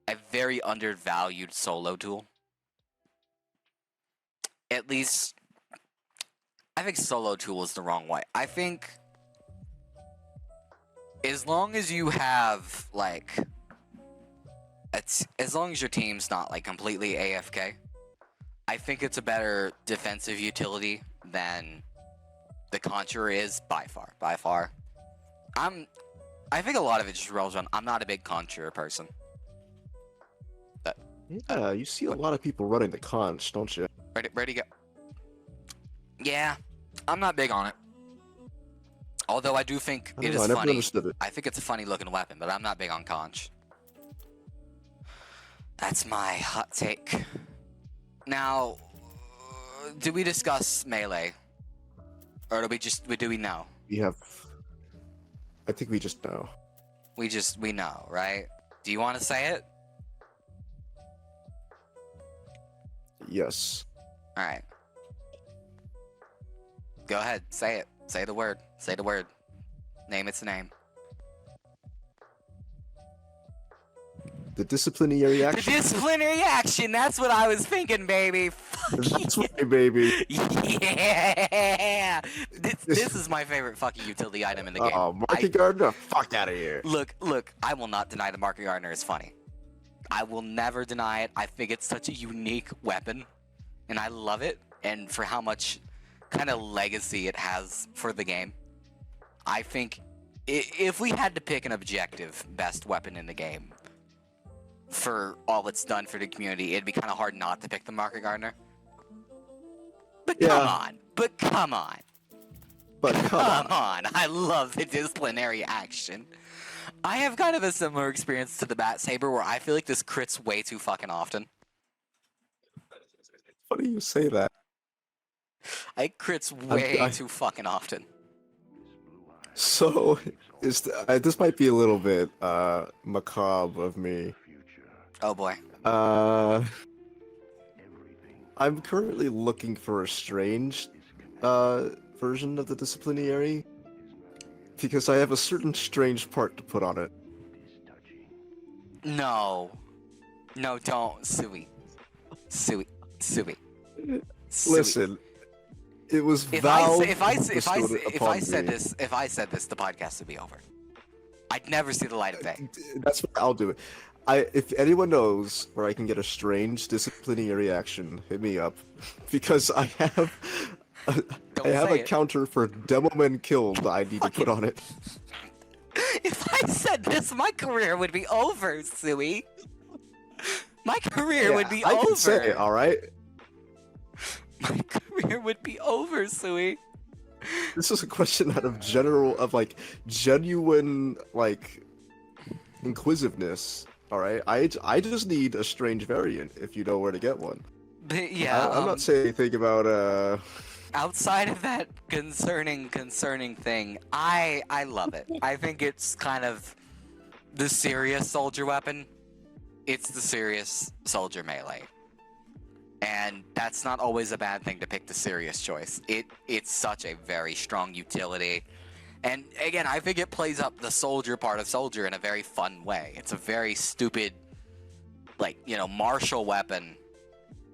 a very undervalued solo tool. At least, I think solo tool is the wrong way. I think as long as you have, like, as long as your team's not, like, completely AFK, I think it's a better defensive utility than the Conjurer is, by far. By far. I think a lot of it just rolls on, I'm not a big Conjurer person. But, yeah, you see a lot of people running the conch, don't you? Ready to go. Yeah, I'm not big on it. Although I do think it is I never funny. understood it. I think it's a funny looking weapon, but I'm not big on conch. That's my hot take. Now, do we discuss melee? Or do we know? I think we just know. We know, right? Do you want to say it? Yes. Alright. Go ahead, say it. Say the word. Say the word. Name its name. The disciplinary The action. disciplinary action. That's what I was thinking, baby. That's right, baby. Yeah. This is my favorite fucking utility item in the game. Oh, Market Gardener, fuck out of here. Look. I will not deny the Market Gardener is funny. I will never deny it. I think it's such a unique weapon, and I love it. And for how much kind of legacy it has for the game, I think if we had to pick an objective best weapon in the game for all it's done for the community, it'd be kind of hard not to pick the Market Gardener. But come on. But come on. I love the disciplinary action. I have kind of a similar experience to the Bat Saber where I feel like this crits way too fucking often. Funny you say that. I crits way too fucking often. So, this might be a little bit macabre of me. Oh boy. I'm currently looking for a strange version of the disciplinary because I have a certain strange part to put on it. No, don't, Sui. Listen, it was Valve. If I said this, the podcast would be over. I'd never see the light of day. That's what I'll do it. If anyone knows where I can get a strange disciplinary action, hit me up, because I have a counter for Demomen killed that I need to put on it. If I said this, my career would be over, Sui. My career would be over. I can say it, all right. My career would be over, Sui. This is a question out of genuine inquisitiveness. All right, I just need a strange variant if you know where to get one. But yeah, I'm not saying anything about outside of that concerning thing, I love it. I think it's kind of the serious soldier weapon. It's the serious soldier melee. And that's not always a bad thing to pick the serious choice. It's such a very strong utility. And again, I think it plays up the soldier part of soldier in a very fun way. It's a very stupid, martial weapon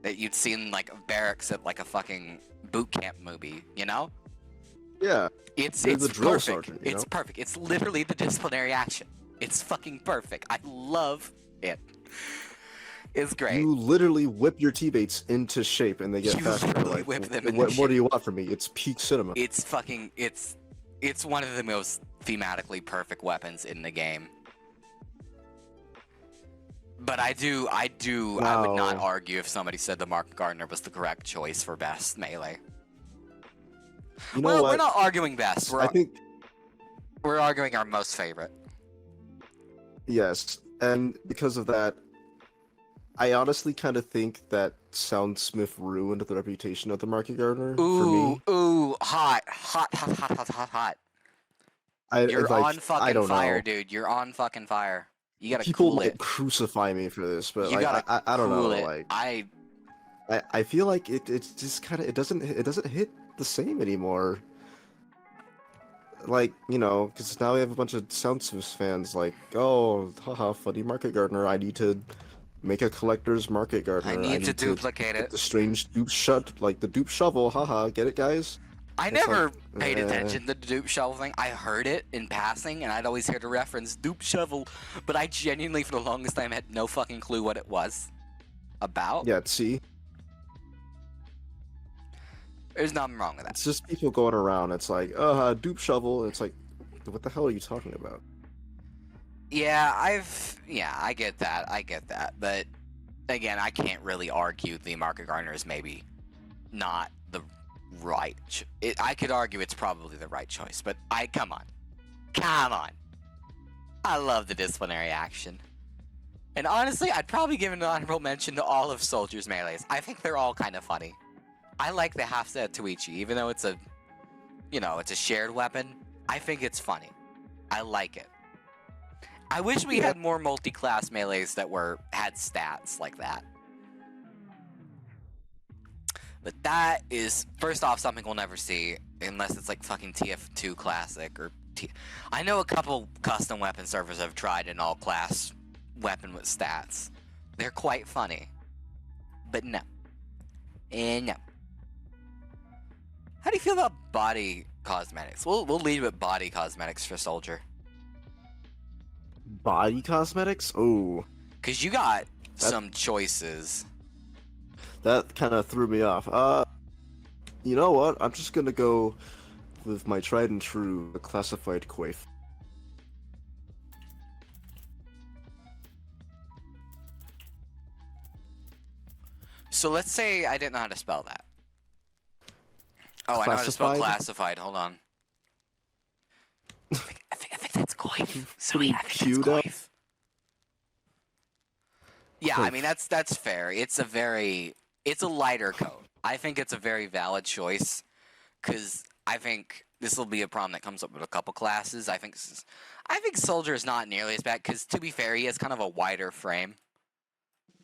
that you'd seen barracks at a fucking boot camp movie, you know? Yeah. It's the drill perfect. sergeant, It's perfect. It's literally the disciplinary action. It's fucking perfect. I love it. It's great. You literally whip your teammates into shape and they get faster. Whip them into what more do you want from me? It's peak cinema. It's one of the most thematically perfect weapons in the game. But I would not argue if somebody said the Market Gardener was the correct choice for best melee. You know what? We're not arguing best. We're arguing our most favorite. Yes, and because of that, I honestly kind of think that Soundsmith ruined the reputation of the Market Gardener for me. Ooh, hot. You're on fucking fire, dude. You're on fucking fire. You gotta People cool might it. crucify me for this, but I don't know. It. I feel like it's just kind of it doesn't hit the same anymore. Because now we have a bunch of Soundsmith fans oh, haha, funny Market Gardener. I need to make a collector's Market Gardener. I need to duplicate it. The strange dupe the dupe shovel. Haha, get it, guys? I never paid attention to the dupe shovel thing. I heard it in passing, and I'd always hear the reference dupe shovel, but I genuinely, for the longest time, had no fucking clue what it was about. Yeah, see? There's nothing wrong with that. It's just people going around. It's dupe shovel. It's like, what the hell are you talking about? Yeah, I get that. But again, I can't really argue the Market Gardener is maybe not the right. I could argue it's probably the right choice, but come on. I love the disciplinary action. And honestly, I'd probably give an honorable mention to all of Soldier's melees. I think they're all kind of funny. I like the half-set Toichi, even though it's a shared weapon. I think it's funny. I like it. I wish we had more multi-class melees that had stats like that. But that is, first off, something we'll never see unless it's like fucking TF2 Classic or I know a couple custom weapon servers have tried an all-class weapon with stats. They're quite funny. But no. No. How do you feel about body cosmetics? We'll lead with body cosmetics for Soldier. Body cosmetics? Oh. Because you got some choices. That kind of threw me off. You know what? I'm just gonna go with my tried and true classified coif. So let's say I didn't know how to spell that. Oh, I know how to spell classified. Hold on. I think that's coif. Sorry, I think that's coif. Yeah, I mean that's fair. It's a lighter coat. I think it's a very valid choice, because I think this will be a problem that comes up with a couple classes. I think Soldier is not nearly as bad, because to be fair, he has kind of a wider frame.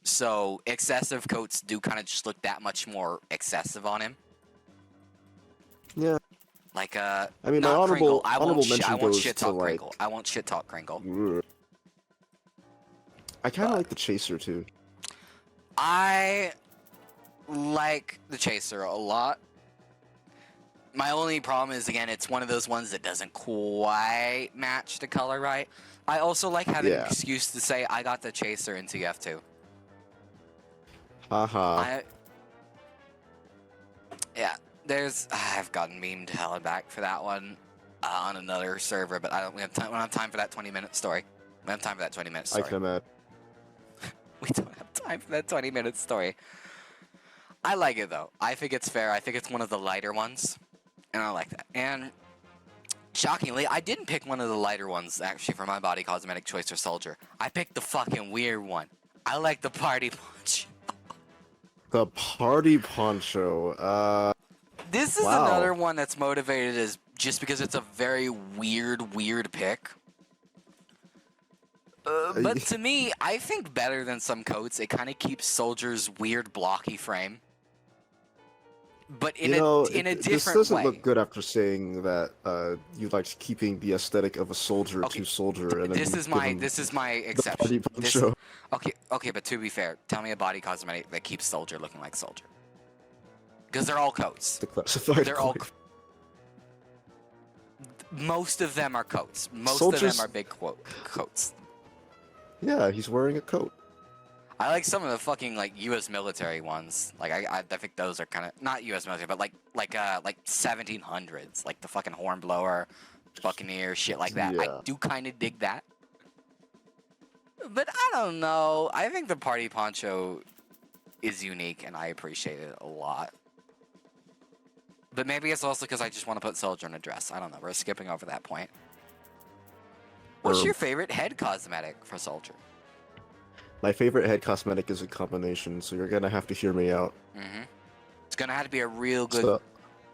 So excessive coats do kind of just look that much more excessive on him. Yeah. Like I mean, not honorable Kringle. I won't shit talk like... Kringle. I won't shit talk Kringle. I kind of like the Chaser too. I like the Chaser a lot. My only problem is, again, it's one of those ones that doesn't quite match the color right. I also like having an excuse to say I got the Chaser in TF2. Haha. Yeah, I've gotten memed hella back for that one on another server, but we don't have time for that 20-minute story. We don't have time for that 20-minute story. I can imagine. We don't have time for that 20-minute story. I like it, though. I think it's fair. I think it's one of the lighter ones, and I like that. And shockingly, I didn't pick one of the lighter ones, actually, for my body cosmetic choice for Soldier. I picked the fucking weird one. I like the party poncho. The party poncho. This is another one that's motivated as just because it's a very weird pick. But to me, I think better than some coats, it kind of keeps Soldier's weird blocky frame. But in a different way. This doesn't look good after saying that you liked keeping the aesthetic of a soldier to Soldier. And this is my exception. Okay, but to be fair, tell me a body cosmetic that keeps Soldier looking like Soldier. Because they're all coats. The classified They're all. Most of them are coats. Most of them are big coats. Yeah, he's wearing a coat. I like some of the fucking like U.S. military ones. Like I think those are kind of not U.S. military, but like 1700s, like the fucking Hornblower, Buccaneer, shit like that. Yeah. I do kind of dig that. But I don't know. I think the party poncho is unique, and I appreciate it a lot. But maybe it's also because I just want to put Soldier in a dress. I don't know. We're skipping over that point. What's your favorite head cosmetic for Soldier? My favorite head cosmetic is a combination, so you're gonna have to hear me out. Mm-hmm. It's gonna have to be a real good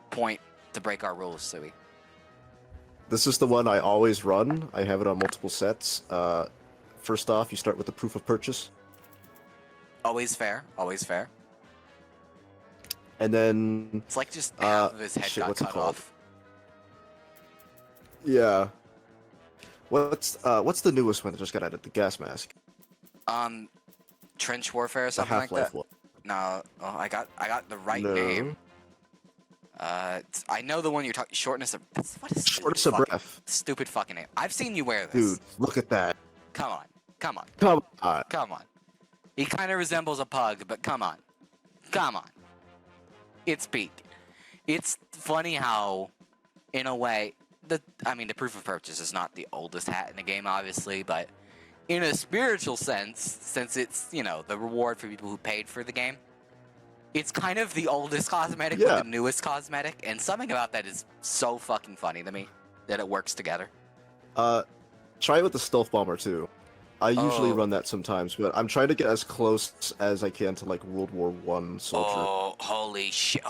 point to break our rules, Sui. This is the one I always run. I have it on multiple sets. First off, you start with the proof of purchase. Always fair. Always fair. And then... It's like just half of his head got cut off. Yeah. What's the newest one that just got added? The gas mask. Trench warfare or something like that. No, I got the right name. I know the one you're talking. Shortness of what is shortness of breath. Stupid fucking name. I've seen you wear this. Dude, look at that. Come on. Come on. He kind of resembles a pug, but come on. It's peak. It's funny how, in a way, the proof of purchase is not the oldest hat in the game, obviously, but in a spiritual sense, since it's, the reward for people who paid for the game, it's kind of the oldest cosmetic with the newest cosmetic, and something about that is so fucking funny to me, that it works together. Try it with the Stealth Bomber, too. I usually run that sometimes, but I'm trying to get as close as I can to, like, World War I Soldier. Oh, holy shit.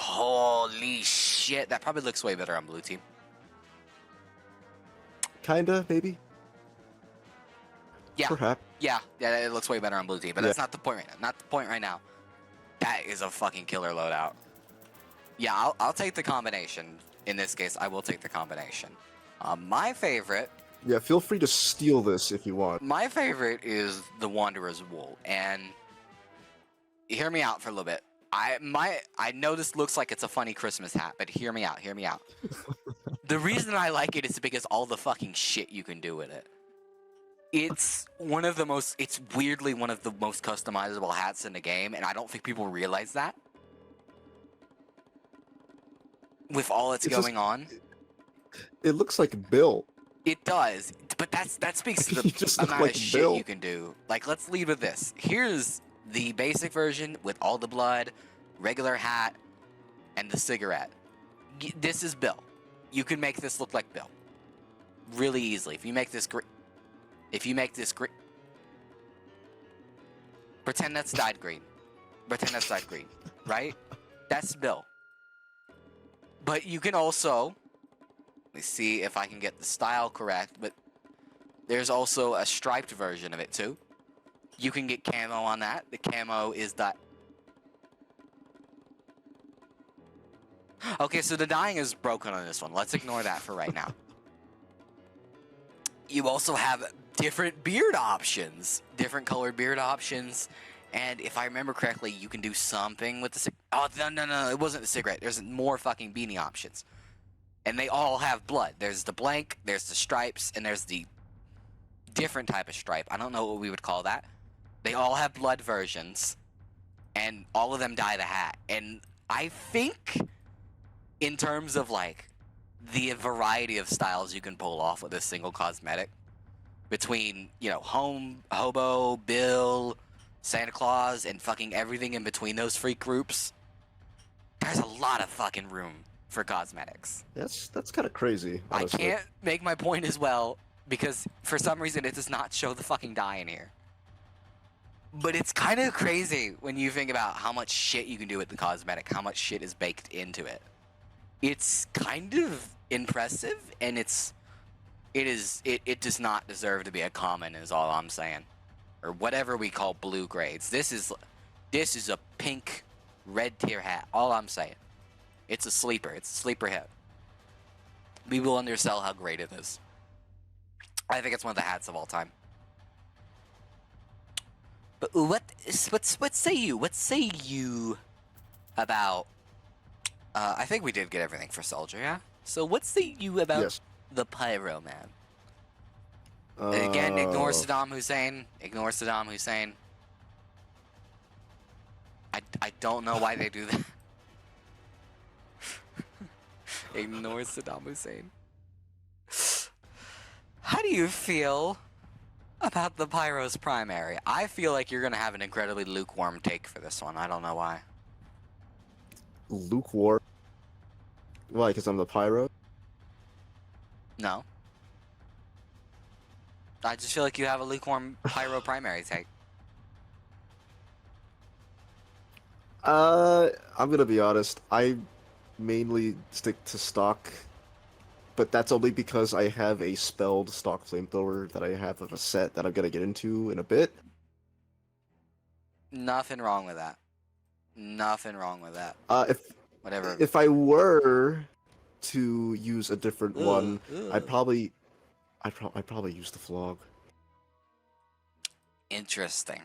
That probably looks way better on Blue Team. Kinda, maybe? Yeah. Perhaps. Yeah, it looks way better on Blue Team, but that's not the point right now. Not the point right now. That is a fucking killer loadout. Yeah, I'll take the combination. In this case, I will take the combination. My favorite Yeah, feel free to steal this if you want. My favorite is the Wanderer's Wool, and hear me out for a little bit. I know this looks like it's a funny Christmas hat, but hear me out, hear me out. The reason I like it is because all the fucking shit you can do with it. It's weirdly one of the most customizable hats in the game, and I don't think people realize that. With all that's going on. It looks like Bill. It does, but that speaks to You the just look amount like of shit Bill. you can do. Like, let's leave with this. Here's the basic version with all the blood, regular hat, and the cigarette. This is Bill. You can make this look like Bill really easily. If you make this green, pretend that's dyed green. Right? That's Bill. But you can also, let me see if I can get the style correct, but there's also a striped version of it too. You can get camo on that. The camo is that. Okay, so the dyeing is broken on this one. Let's ignore that for right now. You also have different beard options, different colored beard options. And if I remember correctly, you can do something with the no, it wasn't the cigarette. There's more fucking beanie options. And they all have blood. There's the blank, there's the stripes, and there's the different type of stripe. I don't know what we would call that. They all have blood versions, and all of them dye the hat. And I think, in terms of like the variety of styles you can pull off with a single cosmetic, between, you know, hobo, Bill, Santa Claus, and fucking everything in between those freak groups, there's a lot of fucking room for cosmetics. That's kind of crazy, honestly. I can't make my point as well because for some reason it does not show the fucking dye in here. But it's kind of crazy when you think about how much shit you can do with the cosmetic, how much shit is baked into it. It's kind of impressive, and it does not deserve to be a common, is all I'm saying, or whatever we call blue grades. This is a pink, red tier hat. All I'm saying. It's a sleeper. It's a sleeper hit. We will undersell how great it is. I think it's one of the hats of all time. But what say you? What say you about? I think we did get everything for Soldier, yeah. So what say you about the Pyro Man? Again, ignore Saddam Hussein. Ignore Saddam Hussein. I don't know why they do that. Ignore Saddam Hussein. How do you feel about the Pyro's primary? I feel like you're going to have an incredibly lukewarm take for this one. I don't know why. Lukewarm? Why, because I'm the Pyro? No. I just feel like you have a lukewarm Pyro primary take. I'm gonna be honest. I mainly stick to stock, but that's only because I have a spelled stock flamethrower that I have of a set that I'm gonna get into in a bit. Nothing wrong with that. Nothing wrong with that. Whatever. If I were to use a different one, I'd probably use the Flog. Interesting.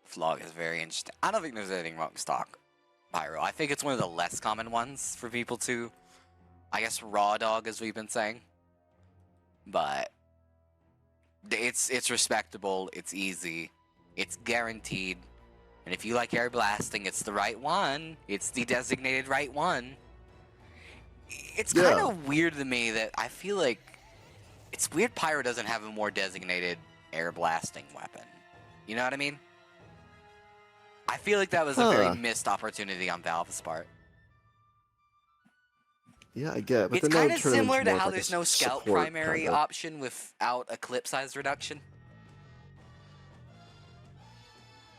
Flog is very interesting. I don't think there's anything wrong with stock Pyro. I think it's one of the less common ones for people to, I guess, raw dog, as we've been saying. But it's respectable, it's easy, it's guaranteed, and if you like air blasting, it's the right one. It's the designated right one. It's kind of weird to me that I feel like it's weird Pyro doesn't have a more designated air blasting weapon. You know what I mean? I feel like that was a very missed opportunity on Valve's part. Yeah, I get it. But it's kind of similar to how there's no scout primary option without a clip size reduction.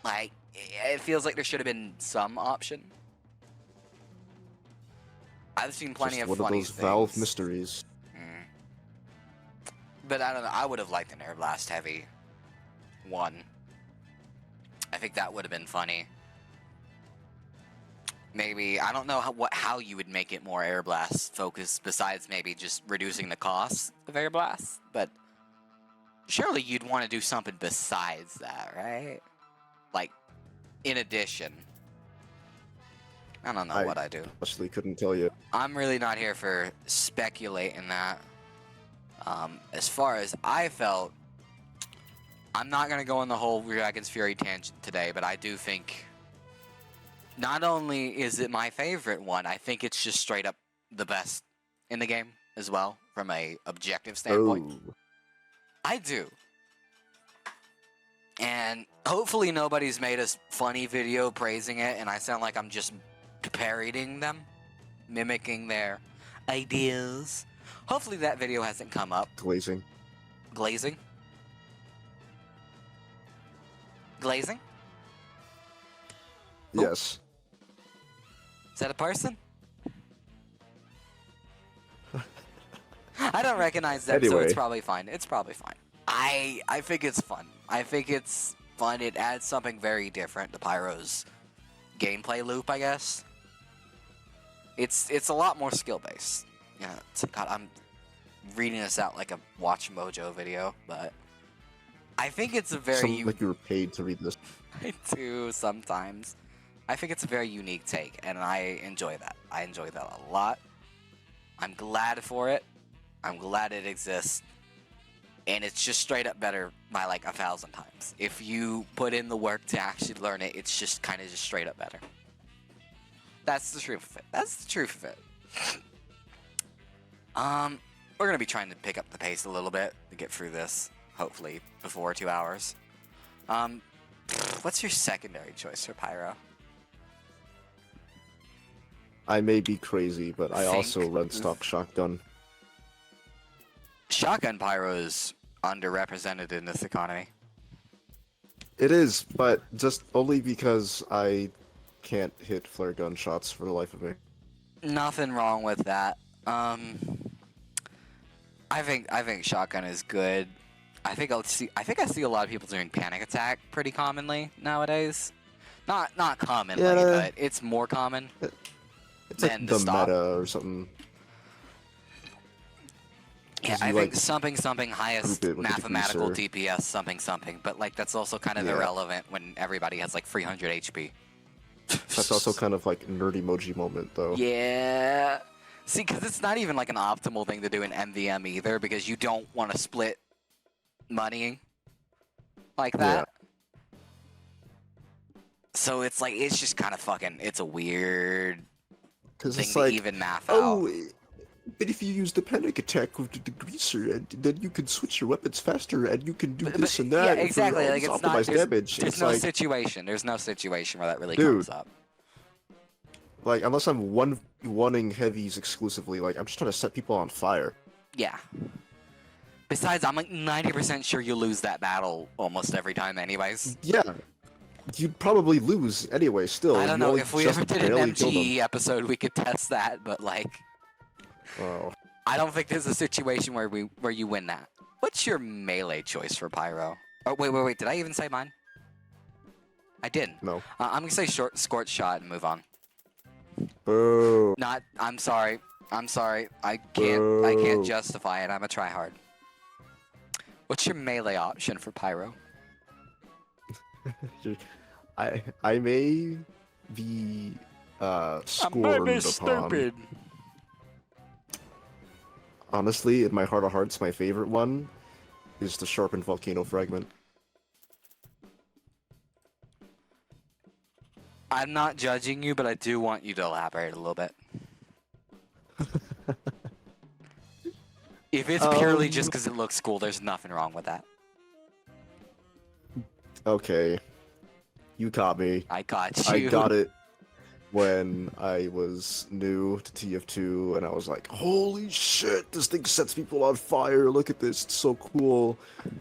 Like, it feels like there should have been some option. I've seen plenty of funny things. One of those Valve mysteries. But I don't know. I would have liked an air blast heavy one. I think that would have been funny. maybe I don't know how you would make it more air blast focused besides maybe just reducing the cost of air blast, but surely you'd want to do something besides that, right? Like in addition. I don't know what I do. Honestly couldn't tell you. I'm really not here for speculating that. As far as I felt, I'm not going to go on the whole Dragon's Fury tangent today, but I do think not only is it my favorite one, I think it's just straight up the best in the game as well, from a objective standpoint. Oh. I do. And hopefully nobody's made a funny video praising it, and I sound like I'm just parodying them, mimicking their ideas. Hopefully that video hasn't come up. Glazing. Glazing? Glazing? Oh. Yes. Is that a person? I don't recognize that, so Anyway. it's probably fine. It's probably fine. I think it's fun. I think it's fun. It adds something very different to Pyro's gameplay loop, I guess. It's a lot more skill-based. Yeah, God, I'm reading this out like a Watch Mojo video, but I think it's a very... Sounds like you were paid to read this. I do sometimes. I think it's a very unique take, and I enjoy that. I enjoy that a lot. I'm glad for it. I'm glad it exists. And it's just straight up better by like 1,000 times. If you put in the work to actually learn it, it's just kind of just straight up better. That's the truth of it. That's the truth of it. We're going to be trying to pick up the pace a little bit to get through this, hopefully, before 2 hours. What's your secondary choice for Pyro? I may be crazy, but I Think. also run stock shotgun. Shotgun Pyro is underrepresented in this economy. It is, but just only because I can't hit flare gun shots for the life of me. Nothing wrong with that. I think shotgun is good. I think I see a lot of people doing panic attack pretty commonly nowadays. Not commonly, Yeah. but it's more common. It's like than the stop. meta or something. Yeah, 'Cause I you, think like, something highest group it with a mathematical diffuser. DPS something, but like that's also kind of Yeah. irrelevant when everybody has like 300 HP. That's also kind of like nerd emoji moment, though. Yeah. See, because it's not even like an optimal thing to do in MVM either, because you don't want to split money like that. So it's like, it's just kind of fucking, it's a weird Because thing it's to like, even math oh, out. but if you use the panic attack with the degreaser, and then you can switch your weapons faster, and you can do this and that. Yeah, and for exactly. all Like this it's not, optimized damage. there's It's no like, situation. There's no situation where that really Dude. comes up. like, unless I'm wanting heavies exclusively, like, I'm just trying to set people on fire. Yeah. Besides, I'm like 90% sure you lose that battle almost every time anyways. Yeah. You'd probably lose anyway, still. I don't You know, only if we just ever did an barely killed them. MGE episode, we could test that, but like, Oh. I don't think there's a situation where you win that. What's your melee choice for Pyro? Oh, wait, did I even say mine? I didn't. No. I'm gonna say scorch shot and move on. Boo. I'm sorry. I can't Boo. justify it. I'm a tryhard. What's your melee option for Pyro? I may be scorned upon. Honestly, in my heart of hearts, my favorite one is the sharpened volcano fragment. I'm not judging you, but I do want you to elaborate a little bit. If it's purely just because it looks cool, there's nothing wrong with that. Okay. You caught me. I got I you. got it when I was new to TF2, and I was like, holy shit, this thing sets people on fire, look at this, it's so cool.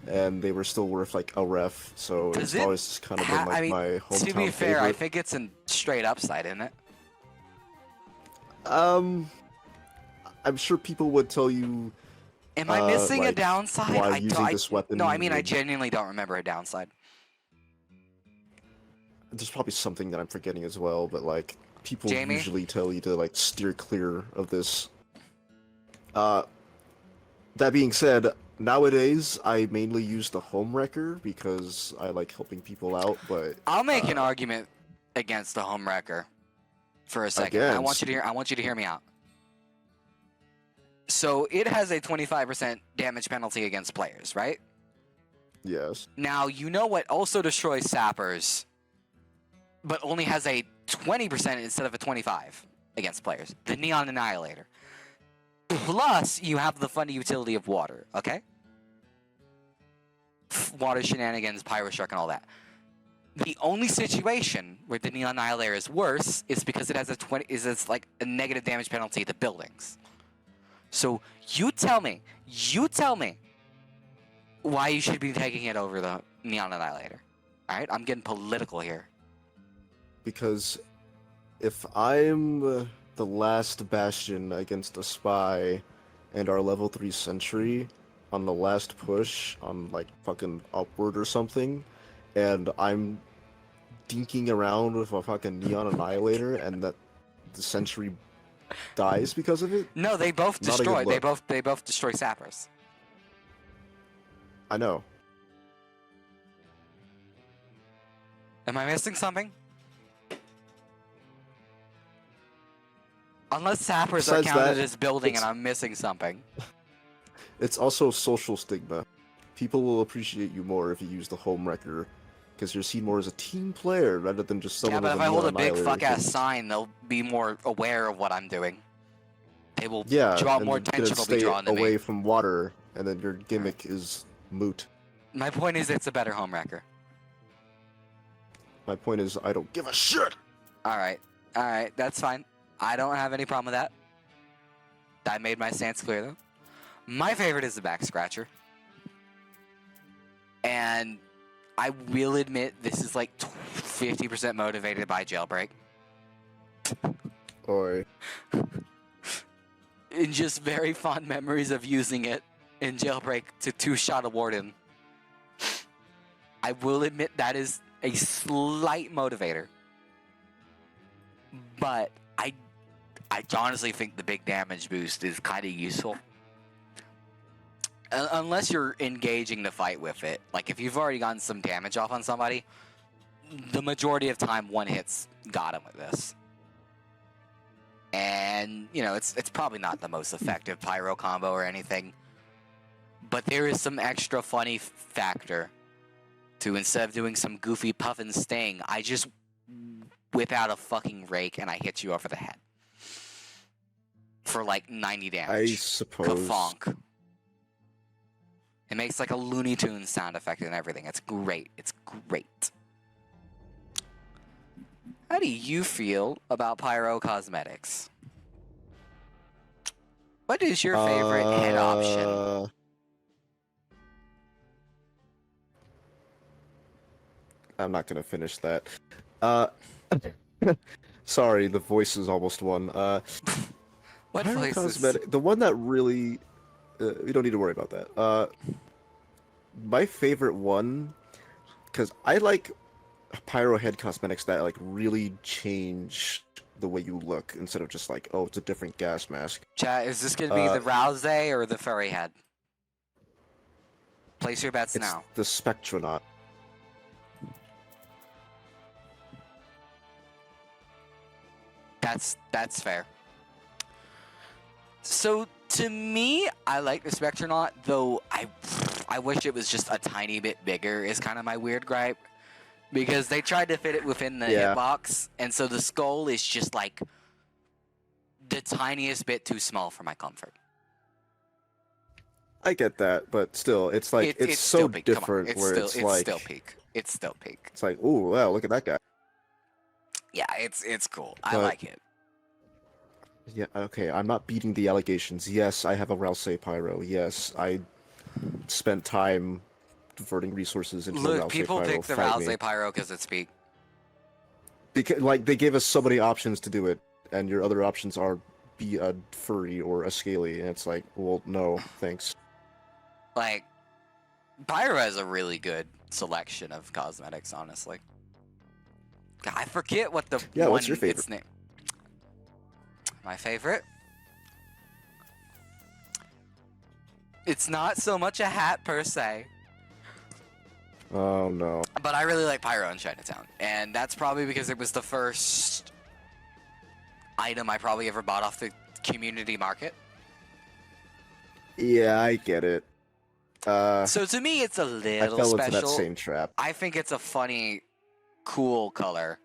And they were still worth like a ref, so Does it's it always just kind of been like I mean, my hometown to be fair, I favorite. think it's in straight upside, isn't it? I'm sure people would tell you Am I missing a like, downside? why using this weapon No, I mean, I would- genuinely don't remember a downside. There's probably something that I'm forgetting as well, but like, people Jamie? usually tell you to like steer clear of this. Uh, that being said, nowadays I mainly use the home wrecker because I like helping people out. But I'll make an argument against the home wrecker for a second. I want you to hear me out. So it has a 25% damage penalty against players, right? Yes. Now, you know what also destroys sappers, but only has a 20% instead of a 25 against players? The Neon Annihilator. Plus, you have the funny utility of water, okay? Water shenanigans, pyro shark, and all that. The only situation where the Neon Annihilator is worse is because it has it's like a negative damage penalty to buildings. So you tell me why you should be taking it over the Neon Annihilator. Alright, I'm getting political here. Because if I'm the last bastion against a spy and our level 3 sentry on the last push on like fucking upward or something, and I'm dinking around with a fucking Neon Annihilator and that the sentry dies because of it? No, they both Not a good destroy. look. They both destroy sappers. I know. Am I missing something? Unless sappers are Besides counted that, as building, and it's- I'm missing something. It's also social stigma. People will appreciate you more if you use the home wrecker, because you're seen more as a team player rather than just someone Yeah, but with if a I hold a Neon big Annihilator fuck-ass who's- sign, they'll be more aware of what I'm doing. They will Yeah, draw and more you're gonna attention will be stay drawn to away me. from water, and then your gimmick is moot. My point is, it's a better home wrecker. My point is, I don't give a shit! Alright, that's fine. I don't have any problem with that. I made my stance clear, though. My favorite is the back scratcher. And I will admit, this is like 50% motivated by jailbreak. Oi. In just very fond memories of using it in jailbreak to two-shot a warden. I will admit that is a slight motivator. But I honestly think the big damage boost is kind of useful. Unless you're engaging the fight with it. Like, if you've already gotten some damage off on somebody, the majority of time, one hit's got him with this. And, you know, it's probably not the most effective pyro combo or anything. But there is some extra funny factor to, instead of doing some goofy puff and sting, I just whip out a fucking rake and I hit you over the head. For like 90 damage. I suppose. Ka-fonk. It makes like a Looney Tunes sound effect and everything. It's great. It's great. How do you feel about pyro cosmetics? What is your favorite head option? I'm not gonna finish that. Sorry, the voice is almost one. What pyro voices? cosmetic, the one that really, we don't need to worry about that. My favorite one, because I like pyro head cosmetics that like really change the way you look instead of just like, oh, it's a different gas mask. Chat, is this going to be the Rouse or the furry head? Place your bets It's now. the Spectronaut. That's fair. So to me, I like the Spectronaut, though I wish it was just a tiny bit bigger is kind of my weird gripe. Because they tried to fit it within the hitbox, and so the skull is just like the tiniest bit too small for my comfort. I get that, but still, it's like it's so still peak. different. It's where still, it's it's like still peak. It's still peak. it's like, ooh, wow, look at that guy. Yeah, it's cool. I But- like it. Yeah, okay, I'm not beating the allegations. Yes, I have a Rouse Pyro. Yes, I spent time diverting resources into a Look, Rouse people Pyro. pick the Fight me. Rouse Pyro because it's peak. Because, like, they gave us so many options to do it, and your other options are be a furry or a scaly, and it's like, well, no, thanks. Like, Pyro has a really good selection of cosmetics, honestly. God, I forget what the Yeah, one what's your favorite? its name. My favorite. It's not so much a hat per se, Oh no. but I really like Pyro in Chinatown. And that's probably because it was the first item I probably ever bought off the community market. Yeah, I get it. So to me, it's a I little fell special. into that same trap. I think it's a funny, cool color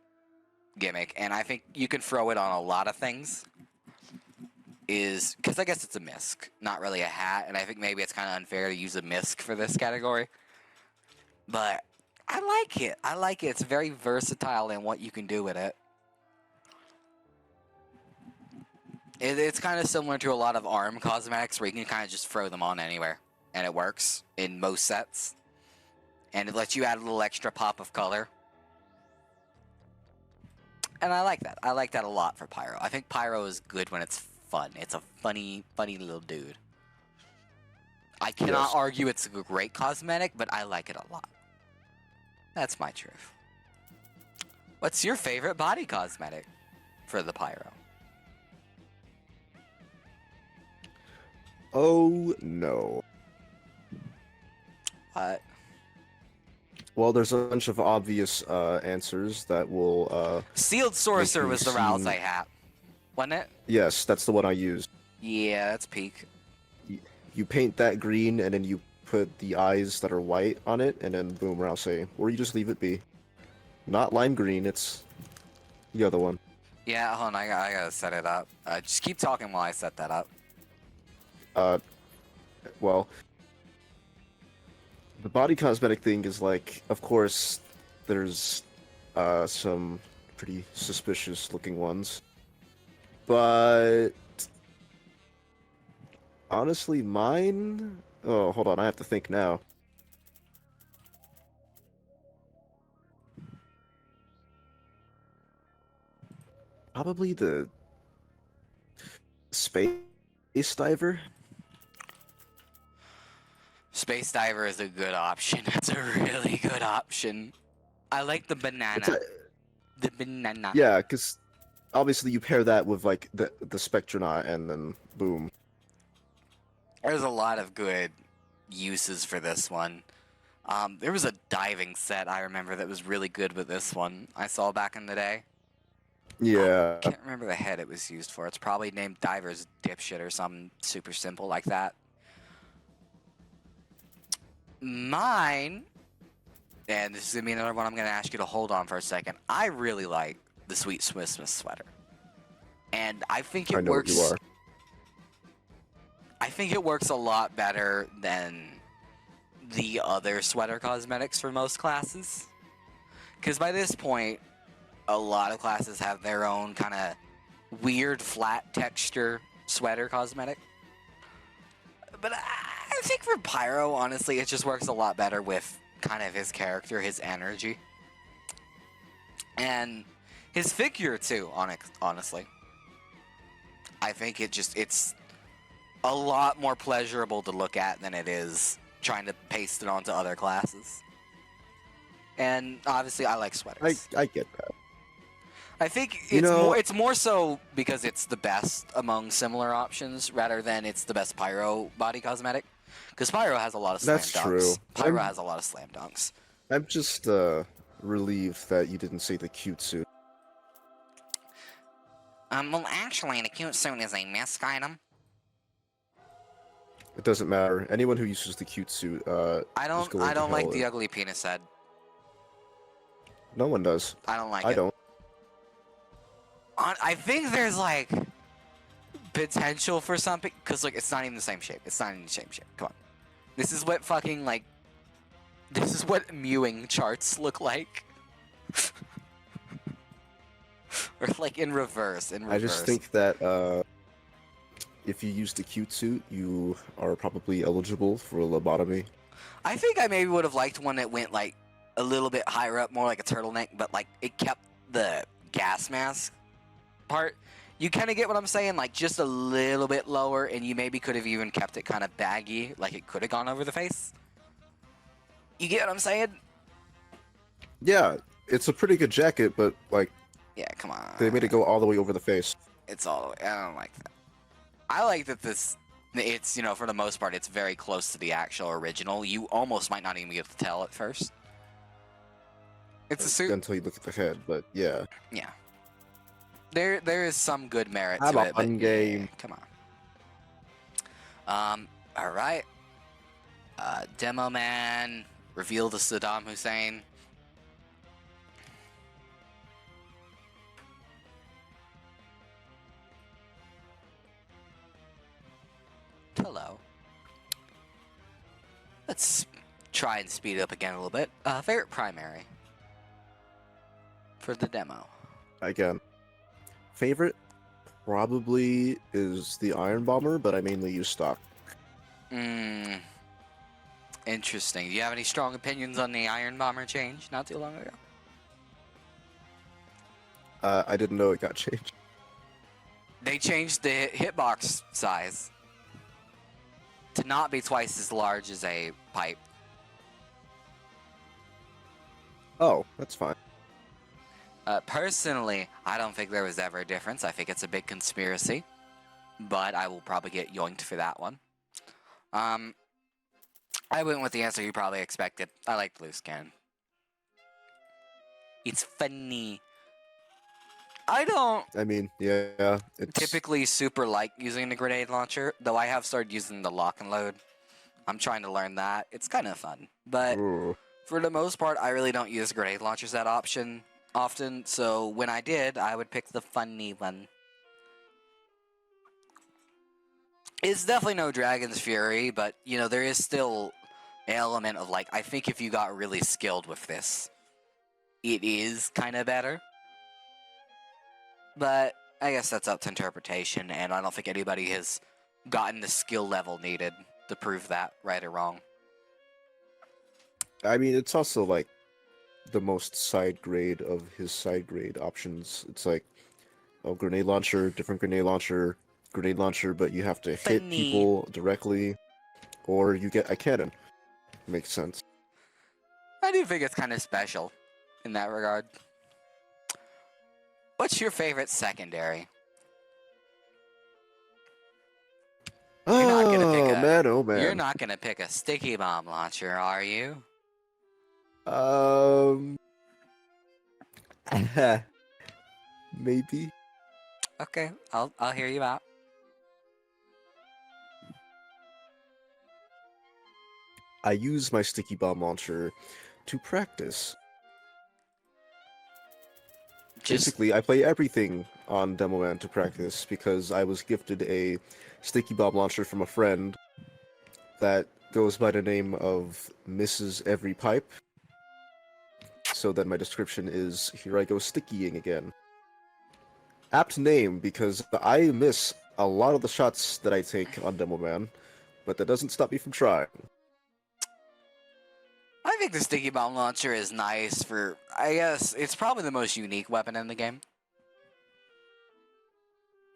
gimmick, and I think you can throw it on a lot of things. Because I guess it's a misc, not really a hat, and I think maybe it's kind of unfair to use a misc for this category. But I like it. I like it. It's very versatile in what you can do with it. It's kind of similar to a lot of ARM cosmetics where you can kind of just throw them on anywhere, and it works in most sets. And it lets you add a little extra pop of color. And I like that. I like that a lot for Pyro. I think Pyro is good when it's fun. It's a funny, funny little dude. I cannot argue it's a great cosmetic, but I like it a lot. That's my truth. What's your favorite body cosmetic for the Pyro? Oh no. What? Well, there's a bunch of obvious answers that will. Sealed Sorcerer me was the seem- Rousey hat, wasn't it? Yes, that's the one I used. Yeah, that's peak. You paint that green, and then you put the eyes that are white on it, and then boom, Rousey. Or you just leave it be. Not lime green, it's the other one. Yeah, hold on, I gotta set it up. Just keep talking while I set that up. Well, the body cosmetic thing is like, of course, there's some pretty suspicious looking ones. But honestly, mine. Oh, hold on, I have to think now. Probably the space diver. Space Diver is a good option. It's a really good option. I like the banana. The banana. Yeah, because obviously you pair that with like the Spectronaut, and then boom. There's a lot of good uses for this one. There was a diving set I remember that was really good with this one. I saw back in the day. Yeah. I can't remember the head it was used for. It's probably named Diver's Dipshit or something super simple like that. Mine, and this is going to be another one I'm going to ask you to hold on for a second. I really like the Sweet Christmas sweater. And I think it works. What you are. I think it works a lot better than the other sweater cosmetics for most classes. Because by this point, a lot of classes have their own kind of weird flat texture sweater cosmetic. But I think for Pyro, honestly, it just works a lot better with kind of his character, his energy. And his figure, too, honestly. I think it's a lot more pleasurable to look at than it is trying to paste it onto other classes. And obviously, I like sweaters. I get that. I think it's more so because it's the best among similar options rather than it's the best Pyro body cosmetic. Because Pyro has a lot of slam That's dunks. true. Pyro has a lot of slam dunks. I'm just relieved that you didn't say the cute suit. Well, actually, the cute suit is a misc item. It doesn't matter. Anyone who uses the cute suit, I don't like the ugly penis head. No one does. I don't like it. I don't. I think there's like potential for something because like it's not even the same shape. It's not even the same shape. Come on, this is what fucking like. This is what mewing charts look like. Or like in reverse. I just think that if you use the cute suit, you are probably eligible for a lobotomy. I think I maybe would have liked one that went like a little bit higher up, more like a turtleneck, but like it kept the gas mask part. You kind of get what I'm saying, like just a little bit lower, and you maybe could have even kept it kind of baggy, like it could have gone over the face. You get what I'm saying? Yeah, it's a pretty good jacket, but like Yeah, come on. they made it go all the way over the face. It's all the way. I don't like that. I like that it's, for the most part, it's very close to the actual original. You almost might not even be able to tell at first. It's a suit. Until you look at the head, but yeah. Yeah. There is some good merit Have to a it, but fun game. come on. All right. Demo Man, reveal to Saddam Hussein. Hello. Let's try and speed it up again a little bit. Favorite primary for the demo. Again, favorite probably is the Iron Bomber, but I mainly use stock. Interesting. Do you have any strong opinions on the Iron Bomber change not too long ago? I didn't know it got changed. They changed the hitbox size to not be twice as large as a pipe. Oh, that's fine. Personally, I don't think there was ever a difference. I think it's a big conspiracy, but I will probably get yoinked for that one. I went with the answer you probably expected. I like loose cannon. It's funny. I mean, yeah, it's typically super like using the grenade launcher, though I have started using the lock and load. I'm trying to learn that. It's kind of fun, but for the most part, I really don't use grenade launchers that often, so when I did, I would pick the funny one. It's definitely no Dragon's Fury, but, there is still an element of, I think if you got really skilled with this, it is kind of better. But I guess that's up to interpretation, and I don't think anybody has gotten the skill level needed to prove that right or wrong. I mean, it's also, the most side grade of his side grade options. It's grenade launcher, different grenade launcher, but you have to hit people directly, or you get a cannon. Makes sense. I do think it's kind of special in that regard. What's your favorite secondary? Oh man. You're not gonna pick a sticky bomb launcher, are you? Maybe. Okay, I'll hear you out. I use my sticky bomb launcher to practice. Basically, I play everything on Demo Man to practice because I was gifted a sticky bomb launcher from a friend that goes by the name of Misses Every Pipe. So then my description is, here I go stickying again. Apt name, because I miss a lot of the shots that I take on Demo Man, but that doesn't stop me from trying. I think the sticky bomb launcher is nice for, I guess, it's probably the most unique weapon in the game.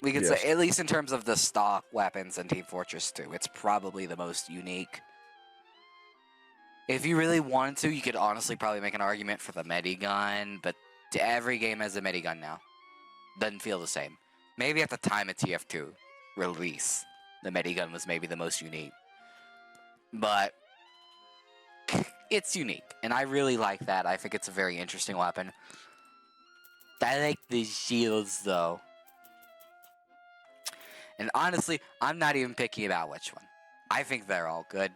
We could say, at least in terms of the stock weapons in Team Fortress 2, it's probably the most unique. If you really wanted to, you could honestly probably make an argument for the Medigun, but every game has a Medigun now. Doesn't feel the same. Maybe at the time of TF2 release, the Medigun was maybe the most unique. But it's unique, and I really like that. I think it's a very interesting weapon. I like the shields, though. And honestly, I'm not even picky about which one. I think they're all good.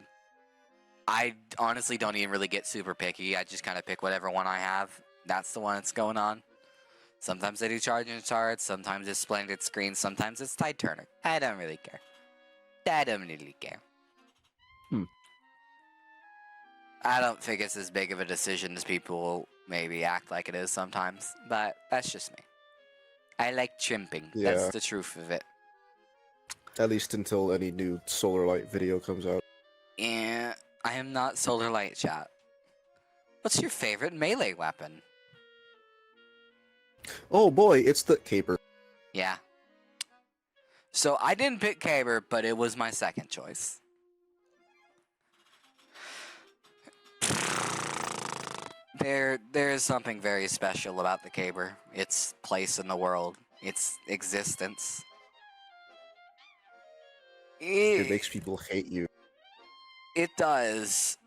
I honestly don't even really get super picky. I just kind of pick whatever one I have. That's the one that's going on. Sometimes I do charging turrets, sometimes it's splendid screen, sometimes it's tide turner. I don't really care. I don't really care. I don't think it's as big of a decision as people maybe act like it is sometimes, but that's just me. I like chimping. Yeah. That's the truth of it. At least until any new Solar Light video comes out. Yeah, I am not Solar Light, chat. What's your favorite melee weapon? Oh boy, it's the caper. Yeah. So I didn't pick caber, but it was my second choice. There is something very special about the caber. Its place in the world. its existence. It makes people hate you. It does.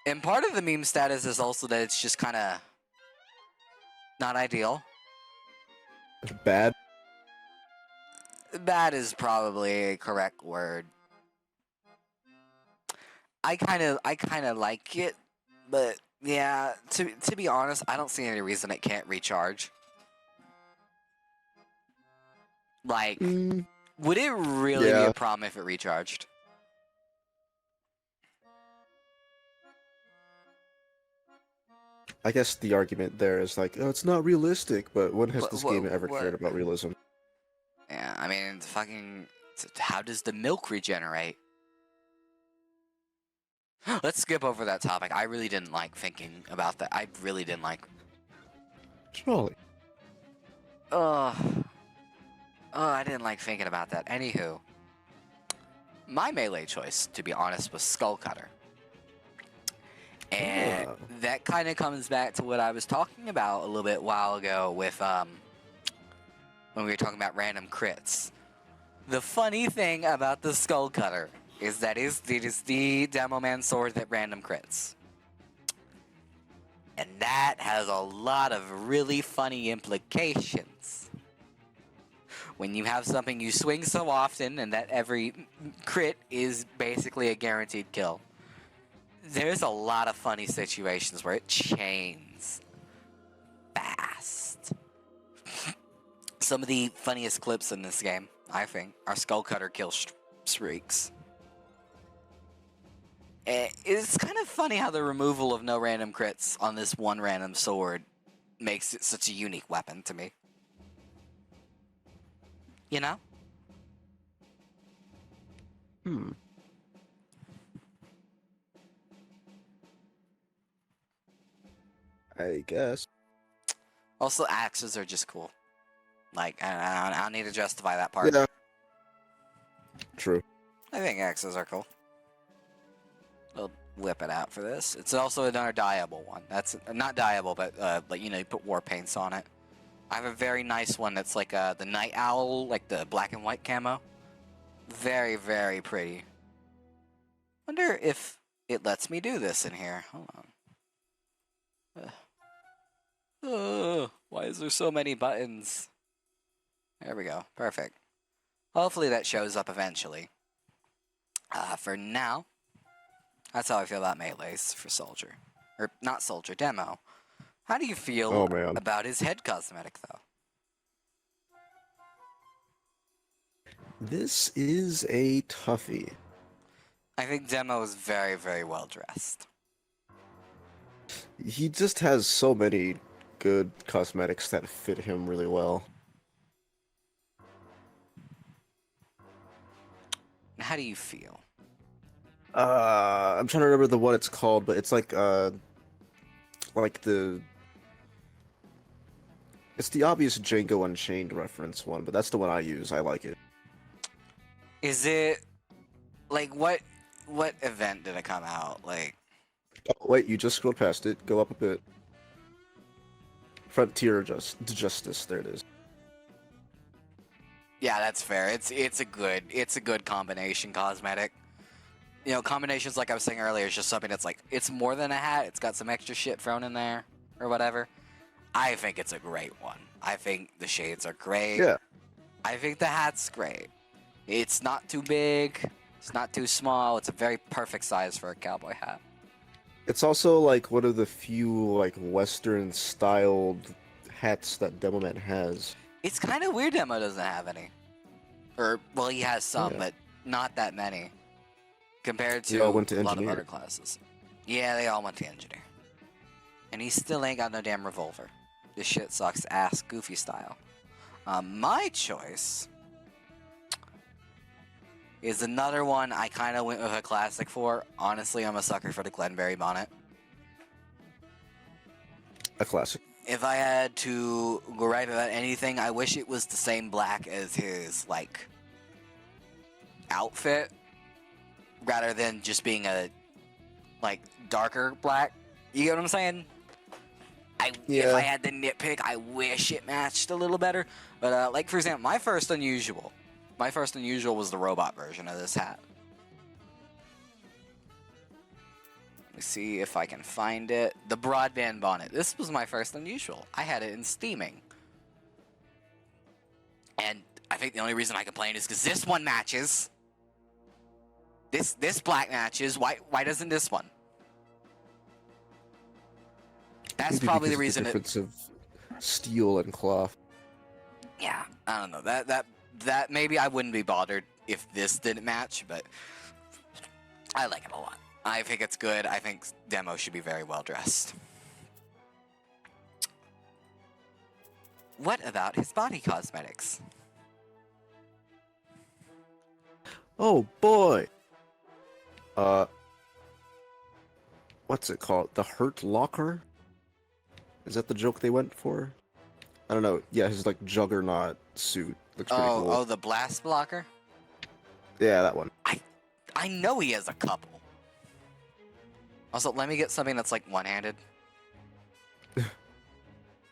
And part of the meme status is also that it's just kind of not ideal. Bad. Bad is probably a correct word. I kind of like it, but yeah, to be honest, I don't see any reason it can't recharge. Like, would it really be Yeah. a problem if it recharged? I guess the argument there is like, oh, it's not realistic, but when has this game ever What? cared about realism? Yeah, I mean, how does the milk regenerate? Let's skip over that topic. I really didn't like thinking about that. I really didn't like. Surely. I didn't like thinking about that. Anywho, my melee choice, to be honest, was Skull Cutter. And that kind of comes back to what I was talking about a little bit while ago with when we were talking about random crits. The funny thing about the Skull Cutter is that it is the Demo Man sword that random crits. And that has a lot of really funny implications. When you have something you swing so often and that every crit is basically a guaranteed kill, there's a lot of funny situations where it chains fast. Some of the funniest clips in this game, I think, are Skull Cutter kill streaks. It's kind of funny how the removal of no random crits on this one random sword makes it such a unique weapon to me. You know? I guess. Also, axes are just cool. Like, I don't need to justify that part. Yeah. True. I think axes are cool. We'll whip it out for this. It's also another dyeable one. That's not dyeable, but like, you know, you put war paints on it. I have a very nice one that's like the night owl, like the black and white camo. Very, very pretty. Wonder if it lets me do this in here. Hold on. Why is there so many buttons? There we go. Perfect. Hopefully that shows up eventually. For now, that's how I feel about melees for Soldier. Or, not Soldier, Demo. How do you feel about his head cosmetic, though? This is a toughie. I think Demo is very, very well dressed. He just has so many good cosmetics that fit him really well. How do you feel? I'm trying to remember the one it's called, but it's like it's the obvious Django Unchained reference one, but that's the one I use. I like it. Is it like what event did it come out? Like, oh, wait, you just scrolled past it. Go up a bit. Frontier Justice. There it is. yeah, that's fair. It's a good combination cosmetic. You know, combinations like I was saying earlier is just something that's like it's more than a hat. It's got some extra shit thrown in there or whatever. I think it's a great one. I think the shades are great. Yeah. I think the hat's great. It's not too big. It's not too small. It's a very perfect size for a cowboy hat. It's also like one of the few like Western styled hats that Demoman has. It's kind of weird Demo doesn't have any. Or, well, he has some, Yeah. but not that many. Compared to They all went to a lot of engineer. other classes. Yeah, they all went to engineer. And he still ain't got no damn revolver. This shit sucks ass, goofy style. My choice is another one I kind of went with a classic for. Honestly, I'm a sucker for the Glenberry bonnet. A classic. If I had to gripe about anything, I wish it was the same black as his, like, outfit, rather than just being a, like, darker black. You get what I'm saying? If I Yeah. had to nitpick, I wish it matched a little better. But like for example, my first unusual was the robot version of this hat. Let me see if I can find it. The broadband bonnet. This was my first unusual. I had it in steaming. And I think the only reason I complain is because this one matches. This black matches. Why doesn't this one? That's Maybe probably the because reason. the difference of steel and cloth. Yeah, I don't know. That maybe I wouldn't be bothered if this didn't match, but I like it a lot. I think it's good. I think Demo should be very well dressed. What about his body cosmetics? Oh boy. What's it called? The Hurt Locker? Is that the joke they went for? I don't know. Yeah, his like juggernaut suit looks pretty cool. Oh, the blast blocker? Yeah, that one. I know he has a couple. Also, let me get something that's like one-handed.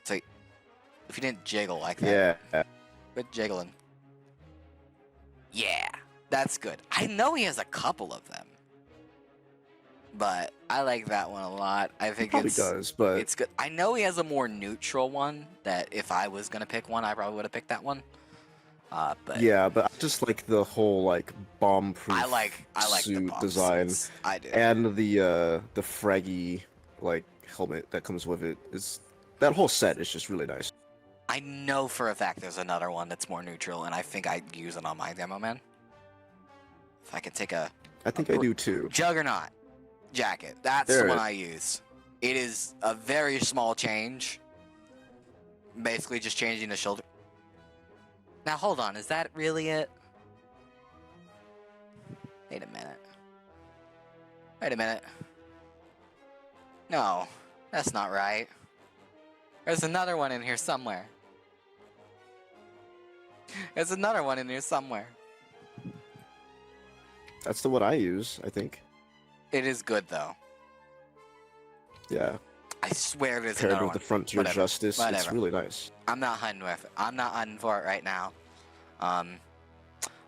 So, if you didn't jiggle like that. Yeah. Good jiggling. Yeah, that's good. I know he has a couple of them. But I like that one a lot. I think Probably does, but it's good. I know he has a more neutral one that if I was going to pick one, I probably would have picked that one. But yeah, but I just like the whole like bomb-proof I like the suit bomb design, suits. I do. and the fraggy like helmet that comes with it is that whole set is just really nice. I know for a fact there's another one that's more neutral, and I think I'd use it on my demo man. If I could take I think I do too. Juggernaut jacket. That's There the it one is. I use. It is a very small change. Basically just changing the shoulder. Now hold on, is that really it? Wait a minute. Wait a minute. No, that's not right. There's another one in here somewhere. There's another one in here somewhere. That's the one I use, I think. It is good though. Yeah. I swear there's Paired another with one. the Frontier Whatever. Justice, it's Whatever. really nice. I'm not hunting with it. I'm not hunting for it right now.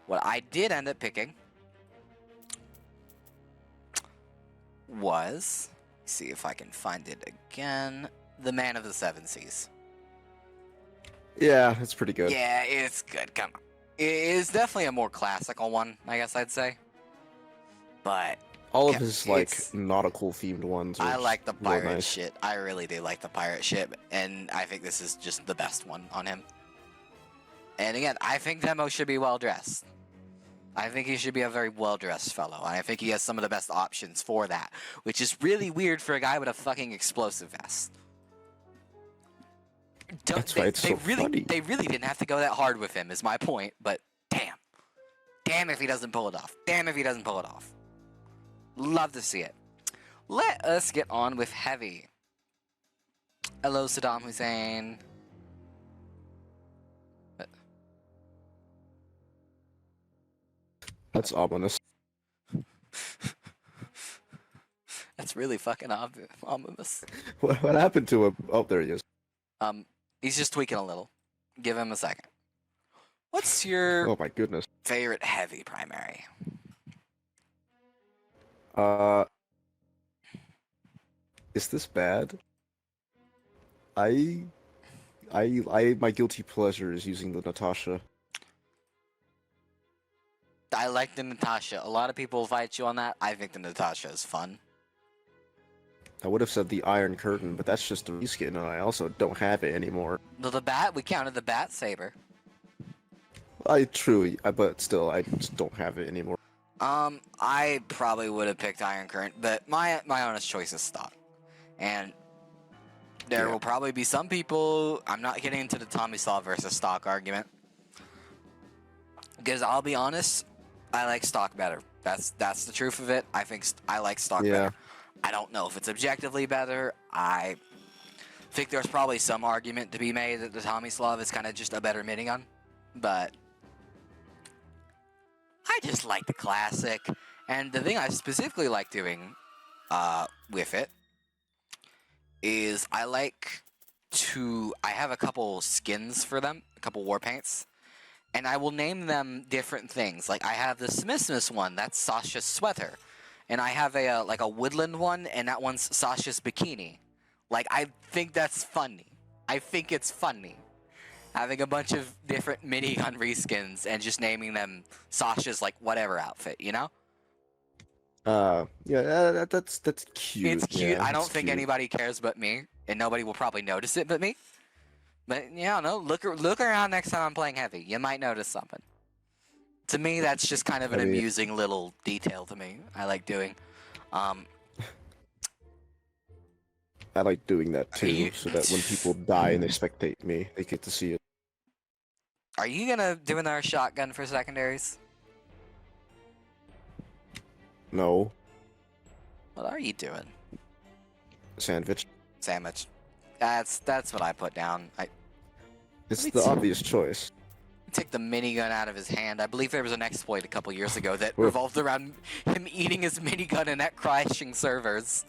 What I did end up picking was, see if I can find it again, the Man of the Seven Seas. Yeah, it's pretty good. Yeah, it's good. Come on. It is definitely a more classical one, I guess I'd say. But All of yeah, his like it's- nautical themed ones. Are I like the just real pirate nice. shit. I really do like the pirate shit, and I think this is just the best one on him. And again, I think Demo should be well dressed. I think he should be a very well dressed fellow, and I think he has some of the best options for that, which is really weird for a guy with a fucking explosive vest. That's why it's so funny. They really didn't have to go that hard with him, is my point. But damn if he doesn't pull it off. Damn if he doesn't pull it off. Love to see it. Let us get on with Heavy. Hello, Saddam Hussein. That's ominous. That's really fucking ominous. What happened to him? Oh, there he is. He's just tweaking a little. Give him a second. What's your Oh my goodness. favorite Heavy primary? Is this bad? My guilty pleasure is using the Natasha. I like the Natasha. A lot of people fight you on that. I think the Natasha is fun. I would have said the Iron Curtain, but that's just a reskin, and I also don't have it anymore. The bat, we counted the bat saber. But still, I just don't have it anymore. I probably would have picked Iron Current, but my honest choice is stock. And there Yeah. will probably be some people. I'm not getting into the Tommy Slaw versus stock argument. Because I'll be honest, I like stock better. That's the truth of it. I think I like stock Yeah. better. I don't know if it's objectively better. I think there's probably some argument to be made that the Tommy Slav is kind of just a better minigun, but I just like the classic. And the thing I specifically like doing with it is I like I have a couple skins for them, a couple war paints, and I will name them different things. Like I have the Smithmas one, that's Sasha's sweater, and I have a like a woodland one, and that one's Sasha's bikini. Like I think that's funny. I think it's funny having a bunch of different minigun reskins and just naming them Sasha's like whatever outfit, you know? Yeah, that's cute. It's cute. Yeah, I don't it's think cute. anybody cares but me, and nobody will probably notice it but me. But yeah, no, look around next time I'm playing heavy. You might notice something. To me, that's just kind of an I mean, amusing little detail to me. I like doing. Um, I like doing that are too, you so that when people die and they spectate me, they get to see it. are you gonna do another shotgun for secondaries? No, What are you doing? sandwich. Sandwich. That's what I put down. I It's me the see. obvious choice. took the minigun out of his hand. I believe there was an exploit a couple years ago that Well- revolved around him eating his minigun and that crashing servers,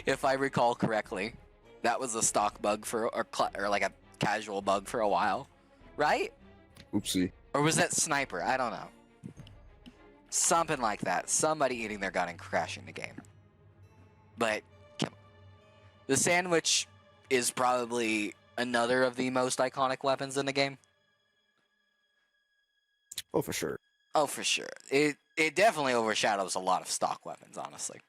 if I recall correctly. That was a stock bug or like a casual bug for a while, right? Oopsie. Or was that sniper? I don't know. Something like that. Somebody eating their gun and crashing the game. But the sandwich is probably another of the most iconic weapons in the game. Oh, for sure. Oh, for sure. It definitely overshadows a lot of stock weapons, honestly.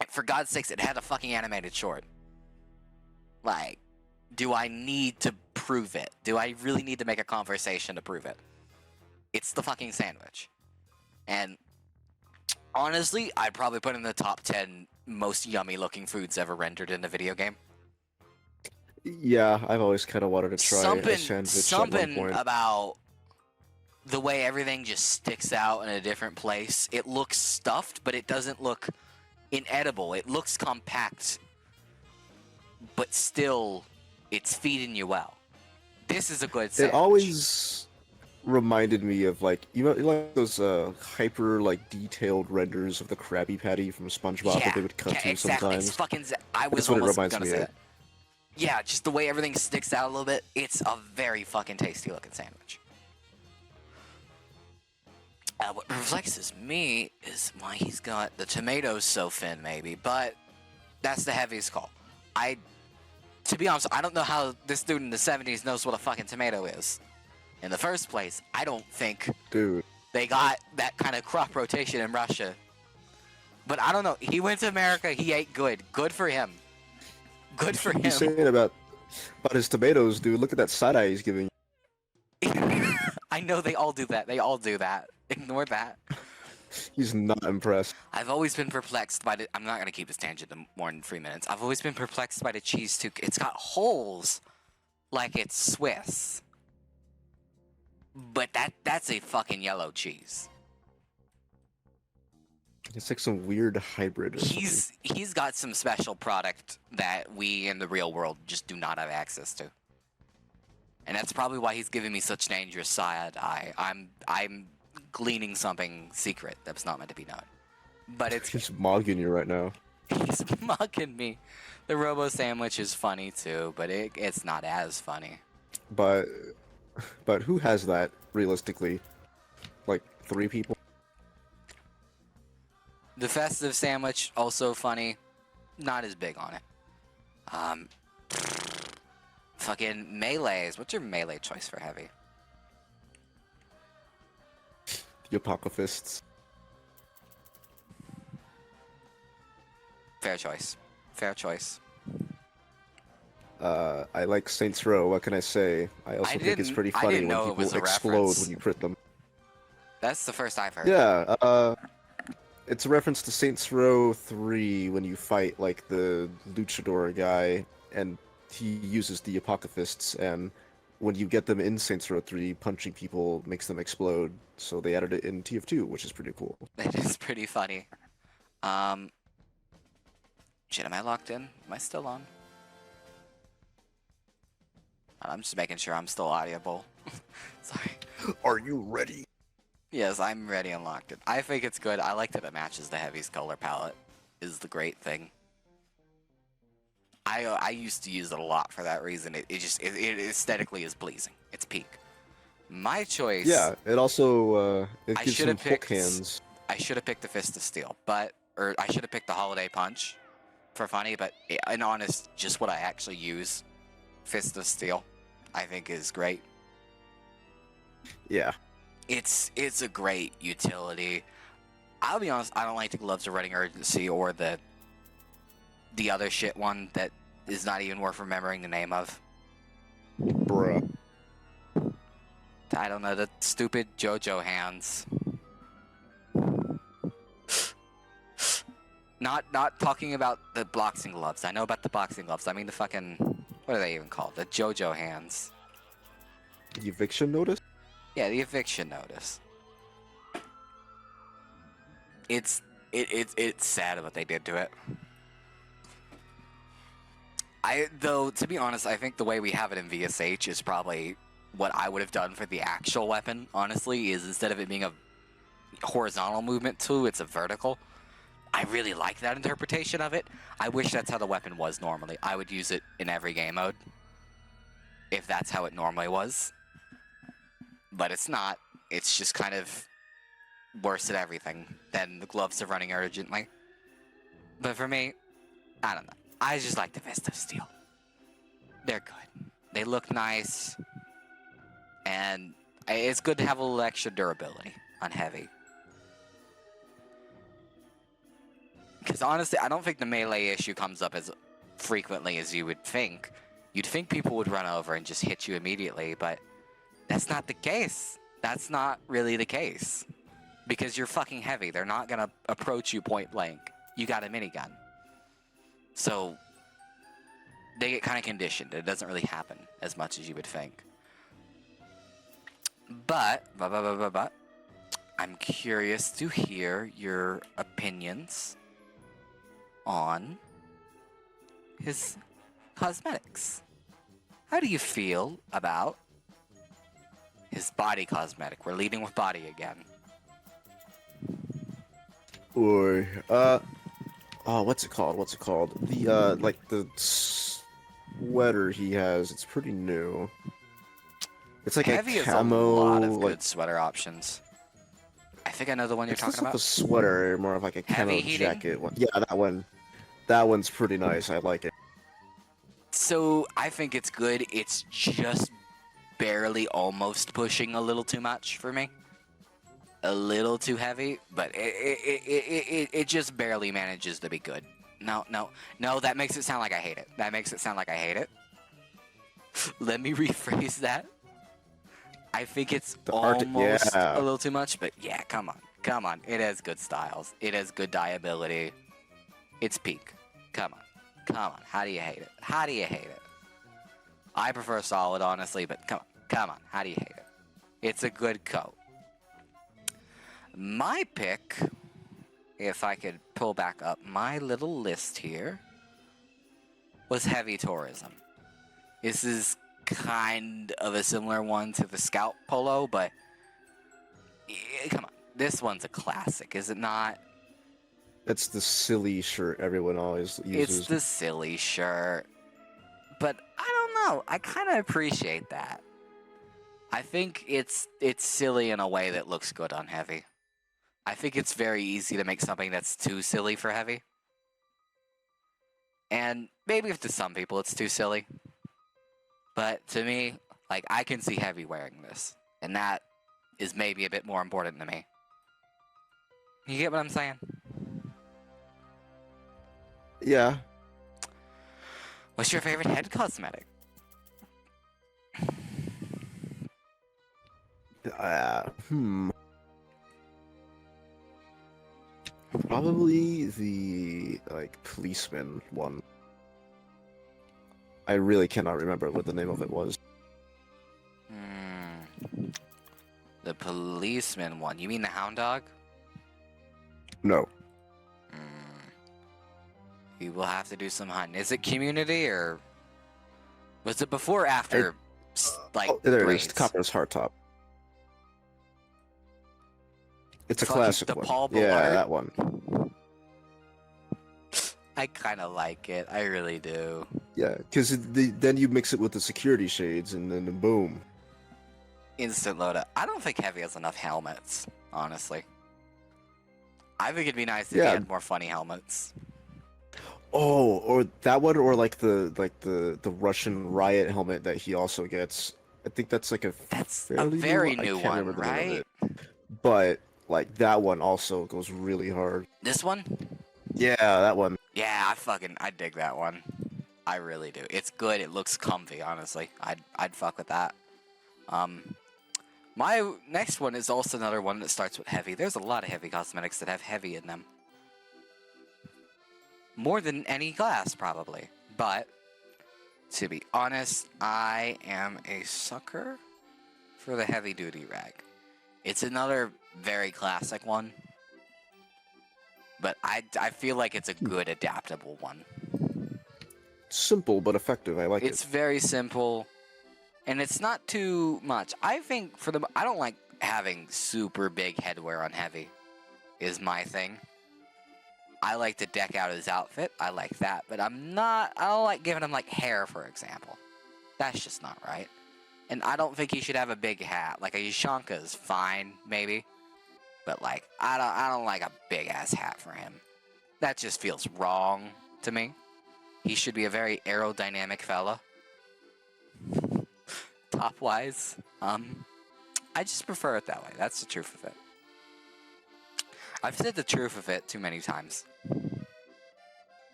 And for God's sakes, it had a fucking animated short. Like, do I need to prove it? Do I really need to make a conversation to prove it? It's the fucking sandwich. And honestly, I'd probably put in the top 10 most yummy looking foods ever rendered in a video game. Yeah, I've always kind of wanted to try a sandwich at one something point. about the way everything just sticks out in a different place. It looks stuffed, but it doesn't look inedible. It looks compact, but still, it's feeding you well. This is a good sandwich. It always reminded me of like like those hyper like detailed renders of the Krabby Patty from SpongeBob that they would cut to exactly. sometimes. It's fucking. I was That's what it almost reminds gonna me say of. that. Yeah, just the way everything sticks out a little bit. It's a very fucking tasty looking sandwich. What perplexes me is why he's got the tomatoes so thin, maybe, but that's the heaviest call. To be honest, I don't know how this dude in the 70s knows what a fucking tomato is. In the first place, I don't think Dude, they got that kind of crop rotation in Russia. But I don't know. He went to America. He ate good. Good for him. Good for he's him. saying about his tomatoes, dude. Look at that side eye he's giving. I know they all do that. They all do that. Ignore that. He's not impressed. I've always been perplexed by the. I'm not gonna keep this tangent to more than 3 minutes. I've always been perplexed by the cheese too. It's got holes, like it's Swiss. But that's a fucking yellow cheese. It's like some weird hybrid. Or something. He's got some special product that we in the real world just do not have access to. And that's probably why he's giving me such dangerous side eye. I'm gleaning something secret that's not meant to be known. But it's He's mogging you right now. he's mugging me. The Robo Sandwich is funny too, but it's not as funny. But who has that realistically? Like 3 people? The Festive Sandwich, also funny. Not as big on it. Fucking melees. What's your melee choice for heavy? The Apocryphists. Fair choice. Fair choice. I like Saints Row. What can I say? I also think it's pretty funny when know it was people a explode reference. when you crit them. That's the first I've heard. Yeah, it's a reference to Saints Row 3 when you fight like the luchador guy, and he uses the Apocryphists, and when you get them in Saints Row 3, punching people makes them explode. So they added it in TF2, which is pretty cool. It is pretty funny. Shit, am I locked in? Am I still on? I'm just making sure I'm still audible. Sorry. Are you ready? Yes, I'm ready and locked in. I think it's good. I like that it matches the heavy's color palette, is the great thing. I used to use it a lot for that reason. It aesthetically is pleasing. It's peak. My choice. Yeah, it also it I gives should him have hook picked. hands. I should have picked the Fist of Steel, or I should have picked the Holiday Punch for funny. But in honest, just what I actually use, Fist of Steel, I think is great. Yeah. It's a great utility. I'll be honest, I don't like the Gloves of Running Urgency or the other shit one that is not even worth remembering the name of. Bruh. I don't know, the stupid JoJo hands. Not talking about the boxing gloves. I know about the boxing gloves. I mean the fucking, what are they even called? The JoJo hands. The eviction notice? Yeah, the eviction notice. It's sad what they did to it. Though, to be honest, I think the way we have it in VSH is probably what I would have done for the actual weapon, honestly, is instead of it being a horizontal movement tool, it's a vertical. I really like that interpretation of it. I wish that's how the weapon was normally. I would use it in every game mode, if that's how it normally was. But it's not. It's just kind of worse at everything than the Gloves of Running Urgently. But for me, I don't know. I just like the Fist of Steel. They're good. They look nice. And it's good to have a little extra durability on heavy. Because honestly, I don't think the melee issue comes up as frequently as you would think. You'd think people would run over and just hit you immediately, but that's not the case. That's not really the case. Because you're fucking heavy. They're not going to approach you point blank. You got a minigun. So they get kind of conditioned. It doesn't really happen as much as you would think. But I'm curious to hear your opinions on his cosmetics. How do you feel about his body cosmetic? We're leading with body again. Or oh, what's it called? The like the sweater he has. It's pretty new. It's like Heavy a has camo, a lot of like, good sweater options. I think I know the one you're it's talking less of about. a sweater, more of like a Heavy camo heating? jacket one. Yeah, that one. That one's pretty nice. I like it. So I think it's good. It's just barely almost pushing a little too much for me. A little too heavy, but it just barely manages to be good. No, that makes it sound like I hate it. Let me rephrase that. I think it's almost a little too much, but yeah, come on. It has good styles. It has good dyeability. It's peak. Come on. How do you hate it? I prefer solid, honestly, but come on. How do you hate it? It's a good coat. My pick, if I could pull back up my little list here, was Heavy Tourism. This is kind of a similar one to the Scout Polo, but come on. This one's a classic, is it not? It's the silly shirt everyone always uses. It's the silly shirt. But I don't know. I kind of appreciate that. I think it's silly in a way that looks good on Heavy. I think it's very easy to make something that's too silly for Heavy. And maybe if to some people it's too silly. But to me, like, I can see Heavy wearing this. And that is maybe a bit more important to me. You get what I'm saying? Yeah. What's your favorite head cosmetic? Probably the, like, policeman one. I really cannot remember what the name of it was. The policeman one. You mean the hound dog? No. We will have to do some hunting. Is it community or was it before or after? There it is. Copper's Hardtop. It's a classic the one. Paul Yeah, Blart? that one. I kind of like it. I really do. Yeah, because then you mix it with the security shades, and then boom. Instant loadout. I don't think Heavy has enough helmets, honestly. I think it'd be nice if he Yeah. had more funny helmets. Oh, or that one, or like the Russian riot helmet that he also gets. I think that's like a That's a fairly very new new I can't one, remember the name of right? it. But like that one also goes really hard. This one? Yeah, that one. Yeah, I dig that one. I really do. It's good. It looks comfy, honestly. I'd fuck with that. My next one is also another one that starts with Heavy. There's a lot of Heavy cosmetics that have Heavy in them. More than any class, probably. But, to be honest, I am a sucker for the Heavy Duty Rag. It's another very classic one. But I feel like it's a good adaptable one. Simple but effective. I like It's very simple, and it's not too much. I think I don't like having super big headwear on Heavy, is my thing. I like to deck out his outfit. I like that, but I don't like giving him like hair, for example. That's just not right. And I don't think he should have a big hat. Like a Yashanka is fine, maybe, but like I don't like a big ass hat for him. That just feels wrong to me. He should be a very aerodynamic fella. Top-wise. I just prefer it that way. That's the truth of it. I've said the truth of it too many times.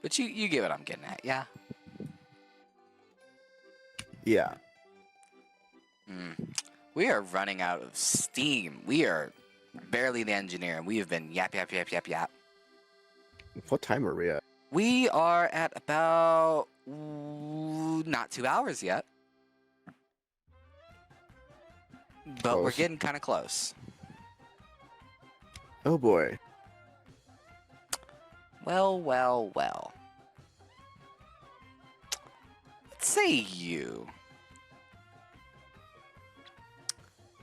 But you get what I'm getting at, yeah? Yeah. We are running out of steam. We are barely the engineer, and we have been yap. What time are we at? We are at about not 2 hours yet. But we're Close. getting kind of close. Oh boy. Well. Let's say you.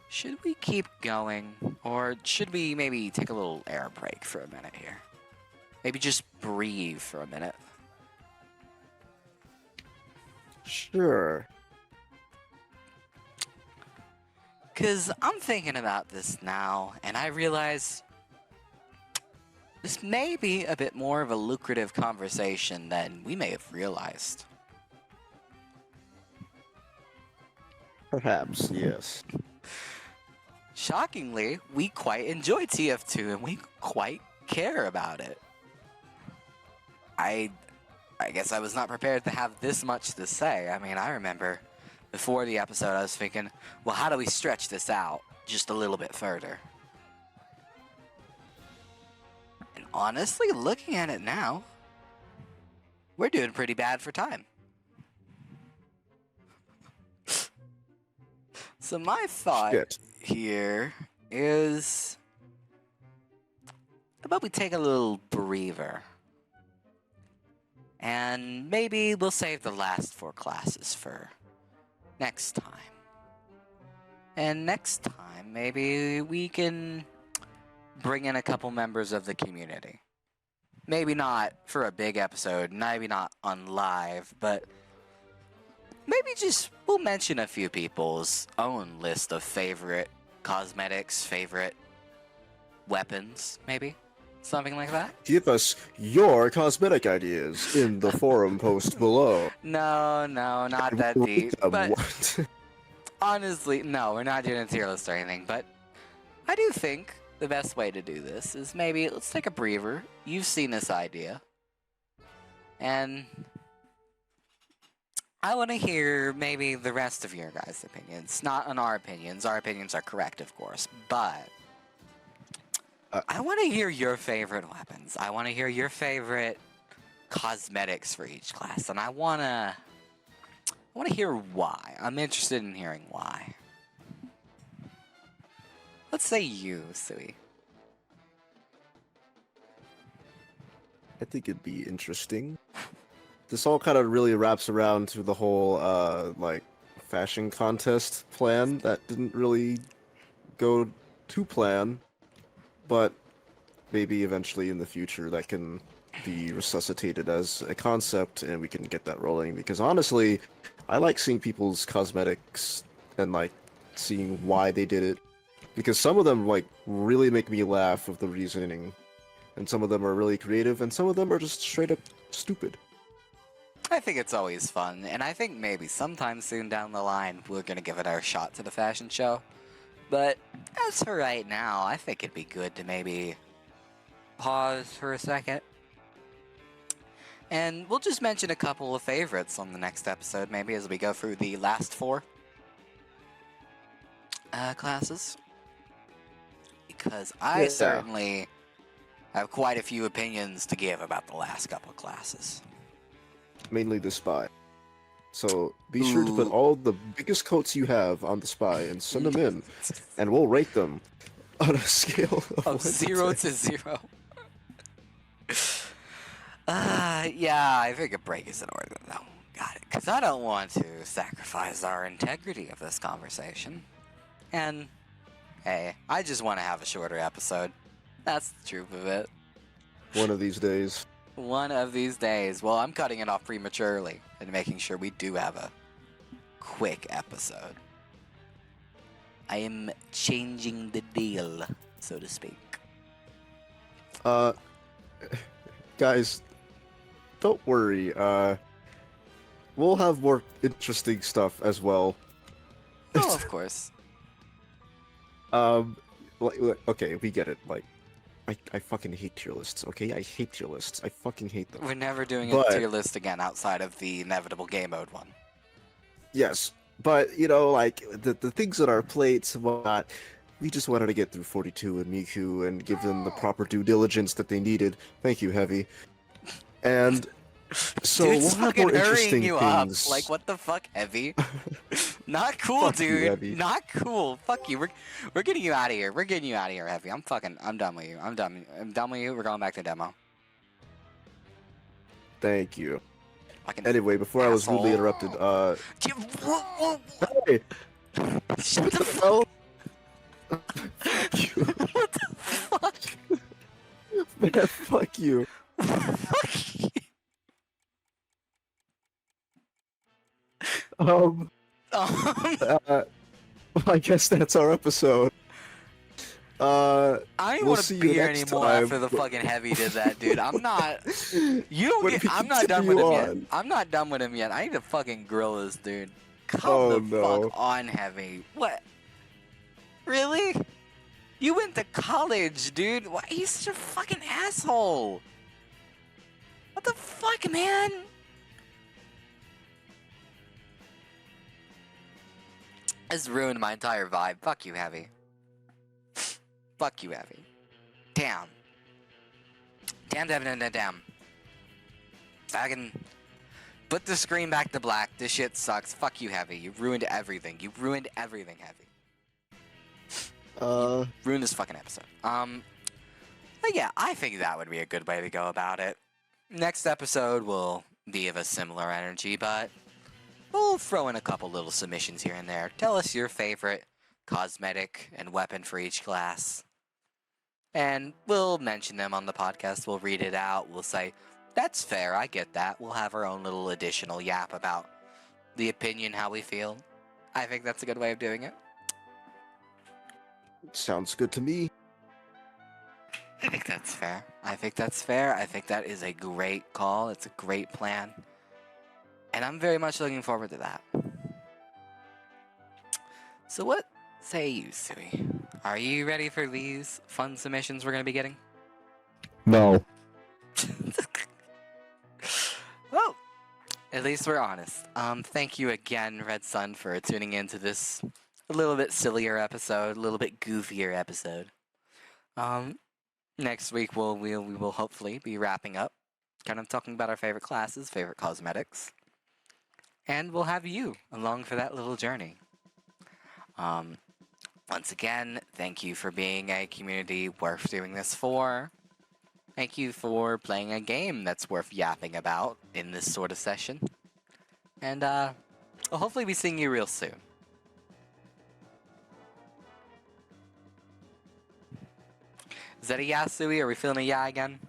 Should we keep going? Or should we maybe take a little air break for a minute here? Maybe just breathe for a minute. Sure. Because I'm thinking about this now, and I realize this may be a bit more of a lucrative conversation than we may have realized. Perhaps, yes. Shockingly, we quite enjoy TF2 and we quite care about it. I guess I was not prepared to have this much to say. I mean, I remember before the episode I was thinking, well, how do we stretch this out just a little bit further? And honestly, looking at it now, we're doing pretty bad for time. So my thought here is, how about we take a little breather? And maybe we'll save the last 4 classes for next time. And next time, maybe we can bring in a couple members of the community. Maybe not for a big episode, maybe not on live, but maybe just we'll mention a few people's own list of favorite cosmetics, favorite weapons, maybe? Something like that? Give us your cosmetic ideas in the forum post below. No, not that deep. But What? honestly, no, we're not doing a tier list or anything. But I do think the best way to do this is maybe let's take a breather. You've seen this idea. And I want to hear maybe the rest of your guys' opinions. Not on our opinions. Our opinions are correct, of course. But I want to hear your favorite weapons. I want to hear your favorite cosmetics for each class. And I want to hear why. I'm interested in hearing why. Let's say you, Sui. I think it'd be interesting. This all kind of really wraps around to the whole, like, fashion contest plan that didn't really go to plan. But maybe eventually in the future that can be resuscitated as a concept and we can get that rolling. Because honestly, I like seeing people's cosmetics and like seeing why they did it. Because some of them like really make me laugh with the reasoning, and some of them are really creative, and some of them are just straight up stupid. I think it's always fun, and I think maybe sometime soon down the line we're gonna give it our shot to the fashion show. But as for right now, I think it'd be good to maybe pause for a second. And we'll just mention a couple of favorites on the next episode, maybe as we go through the last four classes. Because I Yeah. certainly have quite a few opinions to give about the last couple of classes. Mainly the spy. So be sure to put all the biggest coats you have on the spy and send them in, and we'll rate them on a scale of 1 Of 0 to 0. Yeah, I think a break is in order, though. Got it. Because I don't want to sacrifice our integrity of this conversation. And, hey, I just want to have a shorter episode. That's the truth of it. One of these days. One of these days. Well, I'm cutting it off prematurely and making sure we do have a quick episode. I am changing the deal, so to speak. Guys, don't worry. We'll have more interesting stuff as well. Oh, of course. Okay, we get it. Like, I fucking hate tier lists, okay? I hate tier lists. I fucking hate them. We're never doing But- a tier list again outside of the inevitable game mode one. Yes, but, you know, like, the things on our plates and whatnot, we just wanted to get through 42 and Miku and give them the proper due diligence that they needed. Thank you, Heavy. And so Dude's we'll have fucking more hurrying interesting you things. up. Like, what the fuck, Heavy? Not cool, Fuck you, dude. Heavy. Not cool. Fuck you. We're getting you out of here. We're getting you out of here, Heavy. I'm done with you. I'm done with you. We're going back to demo. Thank you. Fucking Anyway, before I was rudely asshole. interrupted, Whoa. hey, Shut the fuck. hell? Fuck you. What the fuck? Man, fuck you. Fuck you. Um, I guess that's our episode. I don't We'll want see to you be here next anymore time. after the fucking Heavy did that, dude. I'm not. You don't When get. we I'm not done with him continue yet. on. I'm not done with him yet. I need to fucking grill this dude. Come Oh, the no. fuck on, Heavy. What? Really? You went to college, dude. Why? He's such a fucking asshole. What the fuck, man? This ruined my entire vibe. Fuck you, Heavy. Fuck you, Heavy. Damn. Damn. Fucking put the screen back to black. This shit sucks. Fuck you, Heavy. You ruined everything. You ruined everything, Heavy. Ruined this fucking episode. But yeah, I think that would be a good way to go about it. Next episode will be of a similar energy, but we'll throw in a couple little submissions here and there. Tell us your favorite cosmetic and weapon for each class. And we'll mention them on the podcast. We'll read it out. We'll say, that's fair, I get that. We'll have our own little additional yap about the opinion, how we feel. I think that's a good way of doing it. Sounds good to me. I think that's fair. I think that is a great call. It's a great plan. And I'm very much looking forward to that. So what say you, Sui? Are you ready for these fun submissions we're going to be getting? No. Well, at least we're honest. Thank you again, Redsun, for tuning into this a little bit sillier episode, a little bit goofier episode. Next week we will hopefully be wrapping up, kind of talking about our favorite classes, favorite cosmetics, and we'll have you along for that little journey. Once again, thank you for being a community worth doing this for. Thank you for playing a game that's worth yapping about in this sort of session. And we'll hopefully be seeing you real soon. Is that a yeah, Sui? Are we feeling a yeah again?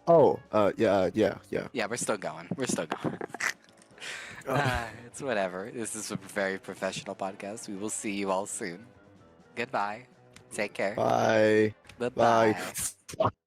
Oh, yeah, yeah. Yeah, we're still going. We're still going. It's whatever. This is a very professional podcast. We will see you all soon. Goodbye. Take care. Bye. Bye Bye. bye.